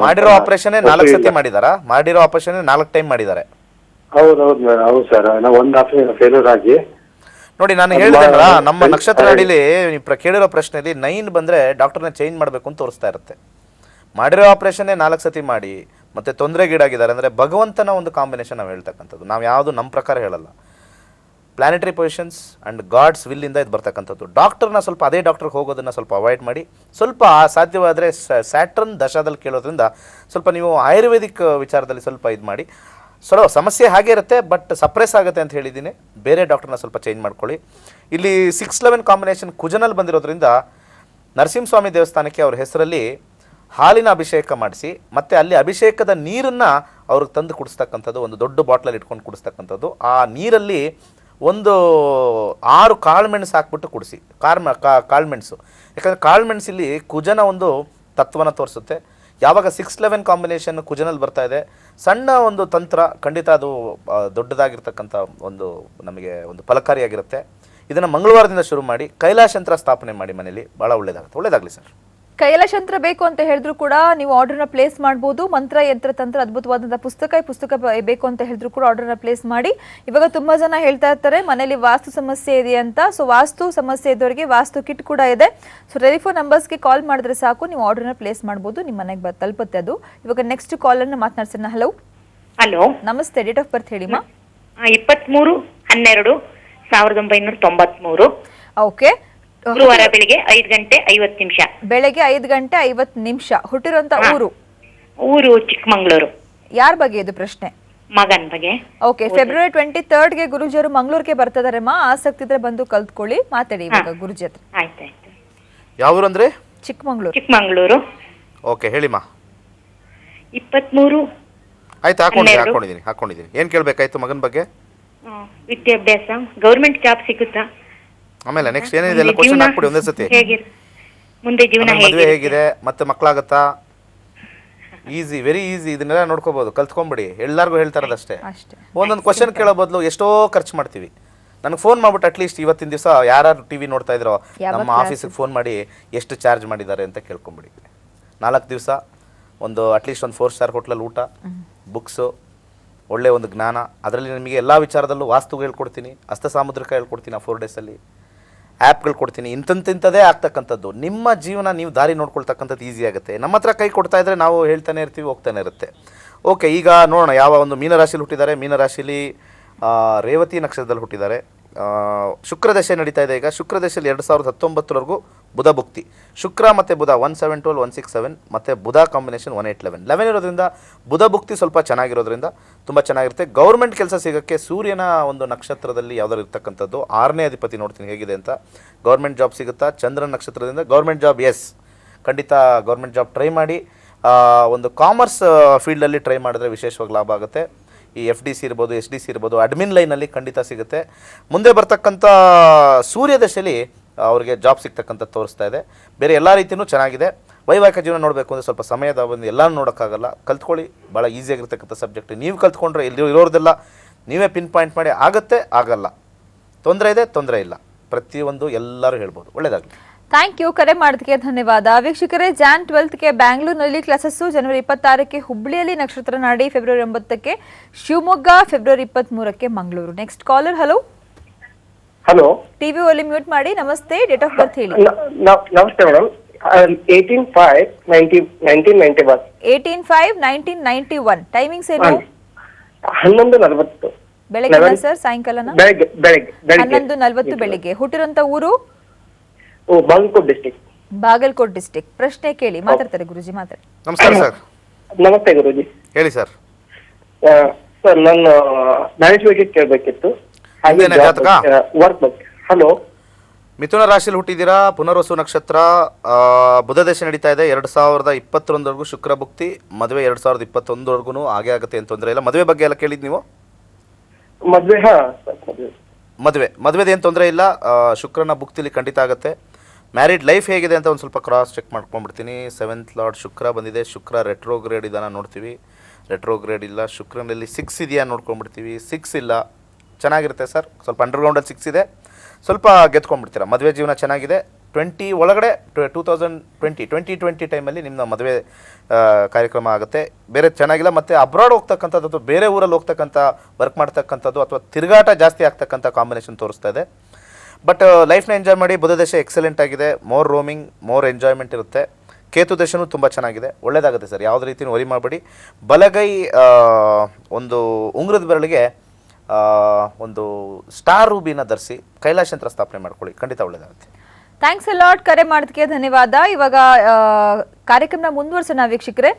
ಮಾಡಿರೋ ಆಪರೇಷನ್ 4 ಸತಿ ಮಾಡಿದಾರಾ? ಮಾಡಿರೋ ಆಪರೇಷನ್ 4 ಟೈಮ್ ಮಾಡಿದ್ದಾರೆ. ಹೌದೌದು ಮೇಡಮ್, ಹೌದು ಸರ್. ನಾವು ಒಂದು ಆಪರೇಷನ್ ಫೇಲ್ಯೂರ್ ಆಗಿ ನೋಡಿ, ನಾನು ಹೇಳಿದೆನಲ್ಲ, ನಮ್ಮ ನಕ್ಷತ್ರ ನಾಡಿಲಿ ಕೇಳಿರೋ ಪ್ರಶ್ನೆಯಲ್ಲಿ 9 ಬಂದರೆ ಡಾಕ್ಟರ್ನ ಚೇಂಜ್ ಮಾಡಬೇಕು ಅಂತ ತೋರಿಸ್ತಾ ಇರುತ್ತೆ. ಮಾಡಿರೋ ಆಪರೇಷನ್ನೇ 4 ಸತಿ ಮಾಡಿ ಮತ್ತೆ ತೊಂದರೆಗೀಡಾಗಿದ್ದಾರೆ ಅಂದರೆ ಭಗವಂತನ ಒಂದು ಕಾಂಬಿನೇಷನ್ ನಾವು ಹೇಳ್ತಕ್ಕಂಥದ್ದು. ನಾವು ಯಾವುದು ನಮ್ಮ ಪ್ರಕಾರ ಹೇಳಲ್ಲ. ಪ್ಲಾನೆಟರಿ ಪೊಸಿಷನ್ಸ್ ಆ್ಯಂಡ್ ಗಾಡ್ಸ್ ವಿಲ್ಲಿಂದ ಇದು ಬರ್ತಕ್ಕಂಥದ್ದು. ಡಾಕ್ಟರ್ನ ಸ್ವಲ್ಪ ಅದೇ ಡಾಕ್ಟ್ರಿಗೆ ಹೋಗೋದನ್ನು ಸ್ವಲ್ಪ ಅವಾಯ್ಡ್ ಮಾಡಿ, ಸ್ವಲ್ಪ ಸಾಧ್ಯವಾದರೆ ಸ್ಯಾಟ್ರನ್ ದಶಾದಲ್ಲಿ ಕೇಳೋದ್ರಿಂದ ಸ್ವಲ್ಪ ನೀವು ಆಯುರ್ವೇದಿಕ್ ವಿಚಾರದಲ್ಲಿ ಸ್ವಲ್ಪ ಇದು ಮಾಡಿ. ಸಮಸ್ಯೆ ಹಾಗೆ ಇರುತ್ತೆ, ಬಟ್ ಸಪ್ರೆಸ್ ಆಗುತ್ತೆ ಅಂತ ಹೇಳಿದ್ದೀನಿ. ಬೇರೆ ಡಾಕ್ಟರ್ನ ಸ್ವಲ್ಪ ಚೇಂಜ್ ಮಾಡ್ಕೊಳ್ಳಿ. ಇಲ್ಲಿ 6-11 ಕಾಂಬಿನೇಷನ್ ಕುಜನಲ್ಲಿ ಬಂದಿರೋದ್ರಿಂದ ನರಸಿಂಹಸ್ವಾಮಿ ದೇವಸ್ಥಾನಕ್ಕೆ ಅವ್ರ ಹೆಸರಲ್ಲಿ ಹಾಲಿನ ಅಭಿಷೇಕ ಮಾಡಿಸಿ, ಮತ್ತು ಅಲ್ಲಿ ಅಭಿಷೇಕದ ನೀರನ್ನು ಅವ್ರಿಗೆ ತಂದು ಕುಡಿಸ್ತಕ್ಕಂಥದ್ದು, ಒಂದು ದೊಡ್ಡ ಬಾಟ್ಲಲ್ಲಿ ಇಟ್ಕೊಂಡು ಕುಡಿಸ್ತಕ್ಕಂಥದ್ದು. ಆ ನೀರಲ್ಲಿ ಒಂದು 6 ಕಾಳುಮೆಣಸು ಹಾಕ್ಬಿಟ್ಟು ಕುಡಿಸಿ. ಕಾಳುಮೆಣಸು, ಯಾಕಂದರೆ ಕಾಳುಮೆಣಸು ಇಲ್ಲಿ ಕುಜನ ಒಂದು ತತ್ವನ ತೋರಿಸುತ್ತೆ. ಯಾವಾಗ 6-11 ಕಾಂಬಿನೇಷನ್ ಕುಜನಲ್ಲಿ ಬರ್ತಾ ಇದೆ, ಸಣ್ಣ ಒಂದು ತಂತ್ರ, ಖಂಡಿತ ಅದು ದೊಡ್ಡದಾಗಿರ್ತಕ್ಕಂಥ ಒಂದು ನಮಗೆ ಒಂದು ಫಲಕಾರಿಯಾಗಿರುತ್ತೆ. ಇದನ್ನು ಮಂಗಳವಾರದಿಂದ ಶುರು ಮಾಡಿ ಕೈಲಾಶಂತ್ರ ಸ್ಥಾಪನೆ ಮಾಡಿ ಮನೇಲಿ, ಭಾಳ ಒಳ್ಳೆಯದಾಗುತ್ತೆ. ಒಳ್ಳೆಯದಾಗಲಿ ಸರ್. ಕೈಲಾಶಂತ್ರ ಬೇಕು ಅಂತ ಹೇಳಿದ್ರು ಕೂಡ ನೀವು ಆರ್ಡರ್ನ ಪ್ಲೇಸ್ ಮಾಡ್ಬೋದು. ಮಂತ್ರ, ಯಂತ್ರ, ತಂತ್ರ, ಅದ್ಭುತವಾದಂತಹ ಪುಸ್ತಕ ಬೇಕು ಅಂತ ಹೇಳಿದ್ರು ಕೂಡ ಆರ್ಡರ್ನ ಪ್ಲೇಸ್ ಮಾಡಿ. ಇವಾಗ ತುಂಬಾ ಜನ ಹೇಳ್ತಾ ಇರ್ತಾರೆ ಮನೇಲಿ ವಾಸ್ತು ಸಮಸ್ಯೆ ಇದೆ ಅಂತ. ಸೊ ವಾಸ್ತು ಸಮಸ್ಯೆ ಇದ್ದವರಿಗೆ ವಾಸ್ತು ಕಿಟ್ ಕೂಡ ಇದೆ. ಸೊ ಟೆಲಿಫೋನ್ ನಂಬರ್ಸ್ಗೆ ಕಾಲ್ ಮಾಡಿದ್ರೆ ಸಾಕು, ನೀವು ಆರ್ಡರ್ನ ಪ್ಲೇಸ್ ಮಾಡ್ಬೋದು, ನಿಮ್ಮ ಮನೆಗೆ ತಲುಪುತ್ತೆ ಅದು. ಇವಾಗ ನೆಕ್ಸ್ಟ್ ಕಾಲನ್ನು ಮಾತನಾಡ್ಸೋಣ. ಹಲೋ. ಹಲೋ, ನಮಸ್ತೆ, ಡೇಟ್ ಆಫ್ ಬರ್ತ್ ಹೇಳಿಮಾ. 23/12/1993. ಓಕೆ, ಗುರುವಾರ ಬೆಳಿಗ್ಗೆ 5:50. ಬೆಳಗ್ಗೆ 5:50. ಹುಟ್ಟಿರುವಂತ ಊರು? ಊರು ಚಿಕ್ಕಮಂಗ್ಳೂರು. ಯಾರ ಬಗ್ಗೆ ಇದು ಪ್ರಶ್ನೆ? ಮಗನ್ ಬಗ್ಗೆ. ಓಕೆ, ಫೆಬ್ರವರಿ 23ಗೆ ಗುರುಜಿಯವರು ಮಂಗಳೂರಿಗೆ ಬರ್ತಿದಾರೆಮ್ಮ. ಆಸಕ್ತಿ ಇದ್ರೆ ಬಂದು ಕಲ್ತ್ಕೊಳ್ಳಿ, ಮಾತಾಡಿ ಇವಾಗ ಗುರುಜಿ ಹತ್ರ. ಆಯ್ತಾಯ್ತು. ಯಾವ ಊರು ಅಂದ್ರೆ? ಚಿಕ್ಕಮಂಗ್ಳೂರು. ಚಿಕ್ಕಮಂಗ್ಳೂರು. ಓಕೆ, ಹೇಳಿಮಾ. 23. ಆಯ್ತು, ಹಾಕೊಂಡಿದ್ದೀನಿ. ಏನ್ ಕೇಳ್ಬೇಕಾಯ್ತು ಮಗನ ಬಗ್ಗೆ? ವಿದ್ಯಾಭ್ಯಾಸ, ಗೌರ್ಮೆಂಟ್ ಜಾಬ್ ಸಿಗುತ್ತಾ? ಆಮೇಲೆ ನೆಕ್ಸ್ಟ್ ಏನಿದೆ ಎಲ್ಲ ಕ್ವಶನ್ ಹಾಕ್ಬಿಡಿ ಒಂದೇ ಸತಿ. ಮುಂದೆ ಜೀವನ ಮದುವೆ ಹೇಗಿದೆ, ಮತ್ತೆ ಮಕ್ಕಳಾಗತ್ತಾ? Easy, very easy. ಇದನ್ನೆಲ್ಲ ನೋಡ್ಕೋಬಹುದು, ಕಲ್ತ್ಕೊಂಡ್ಬಿಡಿ. ಎಲ್ಲಾರ್ಗು ಹೇಳ್ತಾರದಷ್ಟೇ. ಒಂದೊಂದು ಕ್ವಶನ್ ಕೇಳೋ ಬದಲು ಎಷ್ಟೋ ಖರ್ಚು ಮಾಡ್ತೀವಿ. ನನಗೆ ಫೋನ್ ಮಾಡ್ಬಿಟ್ಟು ಅಟ್ಲೀಸ್ಟ್ ಇವತ್ತಿನ ದಿವಸ ಯಾರು ಟಿವಿ ನೋಡ್ತಾ ಇದ್ರೋ ನಮ್ಮ ಆಫೀಸಿಗೆ ಫೋನ್ ಮಾಡಿ ಎಷ್ಟು ಚಾರ್ಜ್ ಮಾಡಿದ್ದಾರೆ ಅಂತ ಕೇಳ್ಕೊಂಬಿಡಿ. 4 ದಿವಸ ಒಂದು ಅಟ್ಲೀಸ್ಟ್ ಒಂದು 4 ಸ್ಟಾರ್ ಹೋಟ್ಲಲ್ಲಿ ಊಟ, ಬುಕ್ಸು, ಒಳ್ಳೆ ಒಂದು ಜ್ಞಾನ. ಅದರಲ್ಲಿ ನಿಮಗೆ ಎಲ್ಲ ವಿಚಾರದಲ್ಲೂ ವಾಸ್ತು ಹೇಳ್ಕೊಡ್ತೀನಿ, ಹಸ್ತ ಸಾಮುದ್ರಿಕ ಹೇಳ್ಕೊಡ್ತೀನಿ. ಆ 4 ಡೇಸಲ್ಲಿ ಆ್ಯಪ್ಗಳು ಕೊಡ್ತೀನಿ. ಇಂಥದ್ದೇ ಆಗ್ತಕ್ಕಂಥದ್ದು. ನಿಮ್ಮ ಜೀವನ ನೀವು ದಾರಿ ನೋಡ್ಕೊಳ್ತಕ್ಕಂಥದ್ದು ಈಸಿ ಆಗುತ್ತೆ. ನಮ್ಮ ಹತ್ರ ಕೈ ಕೊಡ್ತಾ ಇದ್ರೆ ನಾವು ಹೇಳ್ತಾನೆ ಇರ್ತೀವಿ, ಹೋಗ್ತಾನೆ ಇರುತ್ತೆ. ಓಕೆ, ಈಗ ನೋಡೋಣ ಯಾವ ಒಂದು ಮೀನರಾಶಿಲಿ ಹುಟ್ಟಿದ್ದಾರೆ. ಮೀನರಾಶಿಲಿ ರೇವತಿ ನಕ್ಷತ್ರದಲ್ಲಿ ಹುಟ್ಟಿದ್ದಾರೆ. ಶುಕ್ರದಶೆ ನಡೀತಾ ಇದೆ ಈಗ. ಶುಕ್ರದಶೆಯಲ್ಲಿ 2019ವರೆಗೂ ಬುಧ ಭುಕ್ತಿ. ಶುಕ್ರ ಮತ್ತು ಬುಧ 1712 167 ಮತ್ತು ಬುಧ ಕಾಂಬಿನೇಷನ್ 1811 ಇರೋದ್ರಿಂದ ಬುಧ ಭುಕ್ತಿ ಸ್ವಲ್ಪ ಚೆನ್ನಾಗಿರೋದ್ರಿಂದ ತುಂಬ ಚೆನ್ನಾಗಿರುತ್ತೆ. ಗೌರ್ಮೆಂಟ್ ಕೆಲಸ ಸಿಗೋಕ್ಕೆ ಸೂರ್ಯನ ಒಂದು ನಕ್ಷತ್ರದಲ್ಲಿ ಯಾವ್ದಾದ್ರು ಇರ್ತಕ್ಕಂಥದ್ದು 6ನೇ ಅಧಿಪತಿ ನೋಡ್ತೀನಿ ಹೇಗಿದೆ ಅಂತ. ಗೌರ್ಮೆಂಟ್ ಜಾಬ್ ಸಿಗುತ್ತಾ? ಚಂದ್ರನ ನಕ್ಷತ್ರದಿಂದ ಗೌರ್ಮೆಂಟ್ ಜಾಬ್, ಎಸ್, ಖಂಡಿತ ಗೌರ್ಮೆಂಟ್ ಜಾಬ್ ಟ್ರೈ ಮಾಡಿ. ಒಂದು ಕಾಮರ್ಸ್ ಫೀಲ್ಡಲ್ಲಿ ಟ್ರೈ ಮಾಡಿದ್ರೆ ವಿಶೇಷವಾಗಿ ಲಾಭ ಆಗುತ್ತೆ. ಈ FDC ಇರ್ಬೋದು, SDC ಇರ್ಬೋದು, ಅಡ್ಮಿನ್ ಲೈನಲ್ಲಿ ಖಂಡಿತ ಸಿಗುತ್ತೆ. ಮುಂದೆ ಬರ್ತಕ್ಕಂಥ ಸೂರ್ಯದಶೆಯಲ್ಲಿ ಅವರಿಗೆ ಜಾಬ್ ಸಿಗ್ತಕ್ಕಂಥದ್ದು ತೋರಿಸ್ತಾ ಇದೆ. ಬೇರೆ ಎಲ್ಲ ರೀತಿಯೂ ಚೆನ್ನಾಗಿದೆ. ವೈವಾಹಿಕ ಜೀವನ ನೋಡಬೇಕು ಅಂದರೆ ಸ್ವಲ್ಪ ಸಮಯದ ಬಂದು ಎಲ್ಲನೂ ನೋಡೋಕ್ಕಾಗಲ್ಲ. ಕಲ್ತ್ಕೊಳ್ಳಿ, ಭಾಳ ಈಸಿಯಾಗಿರ್ತಕ್ಕಂಥ ಸಬ್ಜೆಕ್ಟ್. ನೀವು ಕಲ್ತ್ಕೊಂಡ್ರೆ ಇರೋರ್ದೆಲ್ಲ ನೀವೇ ಪಿನ್ ಪಾಯಿಂಟ್ ಮಾಡಿ ಆಗುತ್ತೆ, ಆಗಲ್ಲ, ತೊಂದರೆ ಇದೆ, ತೊಂದರೆ ಇಲ್ಲ, ಪ್ರತಿಯೊಂದು ಎಲ್ಲರೂ ಹೇಳ್ಬೋದು. ಒಳ್ಳೆಯದಾಗಲಿ. ಥ್ಯಾಂಕ್ ಯು, ಕರೆ ಮಾಡೋದಕ್ಕೆ ಧನ್ಯವಾದ. ವೀಕ್ಷಕರೇ, ಜಾನ್ 12ಗೆ ಬ್ಯಾಂಗ್ಳೂರಿನಲ್ಲಿ ಕ್ಲಾಸಸ್ಸು, ಜನವರಿ 26ಕ್ಕೆ ಹುಬ್ಬಳ್ಳಿಯಲ್ಲಿ ನಕ್ಷತ್ರ ನಾಡಿ, ಫೆಬ್ರವರಿ 9ಕ್ಕೆ ಶಿವಮೊಗ್ಗ, ಫೆಬ್ರವರಿ 23ಕ್ಕೆ Mangaluru. Next caller. Hello hello, TV ಒಲಿ ಮ್ಯೂಟ್ ಮಾಡಿ. ನಮಸ್ತೆ, ಡೇಟ್ ಆಫ್ ಬರ್ತ್ ಹೇಳಿ. ನಮಸ್ತೆ ಮೇಡಮ್. 18/5/1991. 18/5/1991. ಟೈಮಿಂಗ್ಸ್ ಏನು? 11:40. ಬೆಳಗ್ಗೆ ಸರ್, ಸಾಯಂಕಾಲನ? ಬೆಳಗ್ಗೆ 11:40 ಬೆಳಿಗ್ಗೆ. ಹುಟ್ಟಿರೋಂಥ ಊರು? ಬಾಗಲಕೋಟ್ ಡಿಸ್ಟ್ರಿಕ್ಟ್. ಪ್ರಶ್ನೆ ಕೇಳಿ, ಮಾತಾಡ್ತಾರೆ ಗುರುಜಿ, ಮಾತಾಡಿ. ನಮಸ್ಕಾರ ಸರ್. ನಮಸ್ತೆ ಗುರುಜಿ. ಹೇಳಿ ಸರ್. ಸರ್, ನಾನು ಮ್ಯಾರೇಜ್ ಬಗ್ಗೆ ಕೇಳಬೇಕಿತ್ತು. ವರ್ಕ್ ಬಗ್ಗೆ. ಹಲೋ, ಮಿಥುನ ರಾಶಿಯಲ್ಲಿ ಹುಟ್ಟಿದ್ದೀರಾ. ಪುನರ್ವಸು ನಕ್ಷತ್ರ. ಬುಧ ದಶೆ ನಡೀತಾ ಇದೆ 2021ವರೆಗೂ. ಶುಕ್ರ ಭುಕ್ತಿ. ಮದುವೆ 2021ವರೆಗೂ ಹಾಗೆ ಆಗುತ್ತೆ, ಏನು ತೊಂದರೆ ಇಲ್ಲ. ಮದುವೆ ಬಗ್ಗೆ ಎಲ್ಲ ಕೇಳಿದ್ ನೀವು? ಮದುವೆದು ಏನು ತೊಂದರೆ ಇಲ್ಲ. ಶುಕ್ರನ ಭುಕ್ತಿಲಿ ಖಂಡಿತ ಆಗುತ್ತೆ. ಮ್ಯಾರಿಡ್ ಲೈಫ್ ಹೇಗಿದೆ ಅಂತ ಒಂದು ಸ್ವಲ್ಪ ಕ್ರಾಸ್ ಚೆಕ್ ಮಾಡ್ಕೊಂಡ್ಬಿಡ್ತೀನಿ. 7th ಲಾರ್ಡ್ ಶುಕ್ರ ಬಂದಿದೆ. ಶುಕ್ರ ರೆಟ್ರೋಗ್ರೇಡ್ ಇದನ್ನ ನೋಡ್ತೀವಿ. ರೆಟ್ರೋಗ್ರೇಡ್ ಇಲ್ಲ. ಶುಕ್ರನಲ್ಲಿ 6 ಇದೆಯಾ ನೋಡ್ಕೊಂಡ್ಬಿಡ್ತೀವಿ. 6 ಇಲ್ಲ, ಚೆನ್ನಾಗಿರುತ್ತೆ ಸರ್. ಸ್ವಲ್ಪ ಅಂಡರ್ಗ್ರೌಂಡಲ್ಲಿ 6 ಇದೆ, ಸ್ವಲ್ಪ ಗೆದ್ಕೊಂಡ್ಬಿಡ್ತೀರಾ. ಮದುವೆ ಜೀವನ ಚೆನ್ನಾಗಿದೆ. 20 ಒಳಗಡೆ 2020 ಟೈಮಲ್ಲಿ ನಿಮ್ಮ ಮದುವೆ ಕಾರ್ಯಕ್ರಮ ಆಗುತ್ತೆ. ಬೇರೆ ಚೆನ್ನಾಗಿಲ್ಲ. ಮತ್ತು ಅಬ್ರಾಡ್ ಹೋಗ್ತಕ್ಕಂಥದ್ದು ಅಥವಾ ಬೇರೆ ಊರಲ್ಲಿ ಹೋಗ್ತಕ್ಕಂಥ ವರ್ಕ್ ಮಾಡ್ತಕ್ಕಂಥದ್ದು ಅಥವಾ ತಿರುಗಾಟ ಜಾಸ್ತಿ ಆಗ್ತಕ್ಕಂಥ ಕಾಂಬಿನೇಷನ್ ತೋರಿಸ್ತಾ ಇದೆ. ಬಟ್ ಲೈಫ್ನ ಎಂಜಾಯ್ ಮಾಡಿ. ಬುಧ ದಶೆ ಎಕ್ಸಲೆಂಟ್ ಆಗಿದೆ. ಮೋರ್ ರೋಮಿಂಗ್, ಮೋರ್ ಎಂಜಾಯ್ಮೆಂಟ್ ಇರುತ್ತೆ. ಕೇತು ದಶೆನೂ ತುಂಬ ಚೆನ್ನಾಗಿದೆ, ಒಳ್ಳೆಯದಾಗುತ್ತೆ ಸರ್. ಯಾವುದೇ ರೀತಿಯೂ ವರಿ ಮಾಡಬೇಡಿ. ಬಲಗೈ ಒಂದು ಉಂಗುರದ ಬೆರಳಿಗೆ ಒಂದು ಸ್ಟಾರ್ ರೂಬಿನ ಧರಿಸಿ ಕೈಲಾಶಂತ್ರ ಸ್ಥಾಪನೆ ಮಾಡ್ಕೊಳ್ಳಿ, ಖಂಡಿತ ಒಳ್ಳೆಯದಾಗುತ್ತೆ. ಥ್ಯಾಂಕ್ಸ್ ಅಲಾಟ್, ಕರೆ ಮಾಡೋದಕ್ಕೆ ಧನ್ಯವಾದ. ಇವಾಗ ಕಾರ್ಯಕ್ರಮ ಮುಂದುವರ್ಸೋಣ ವೀಕ್ಷಕರೇ.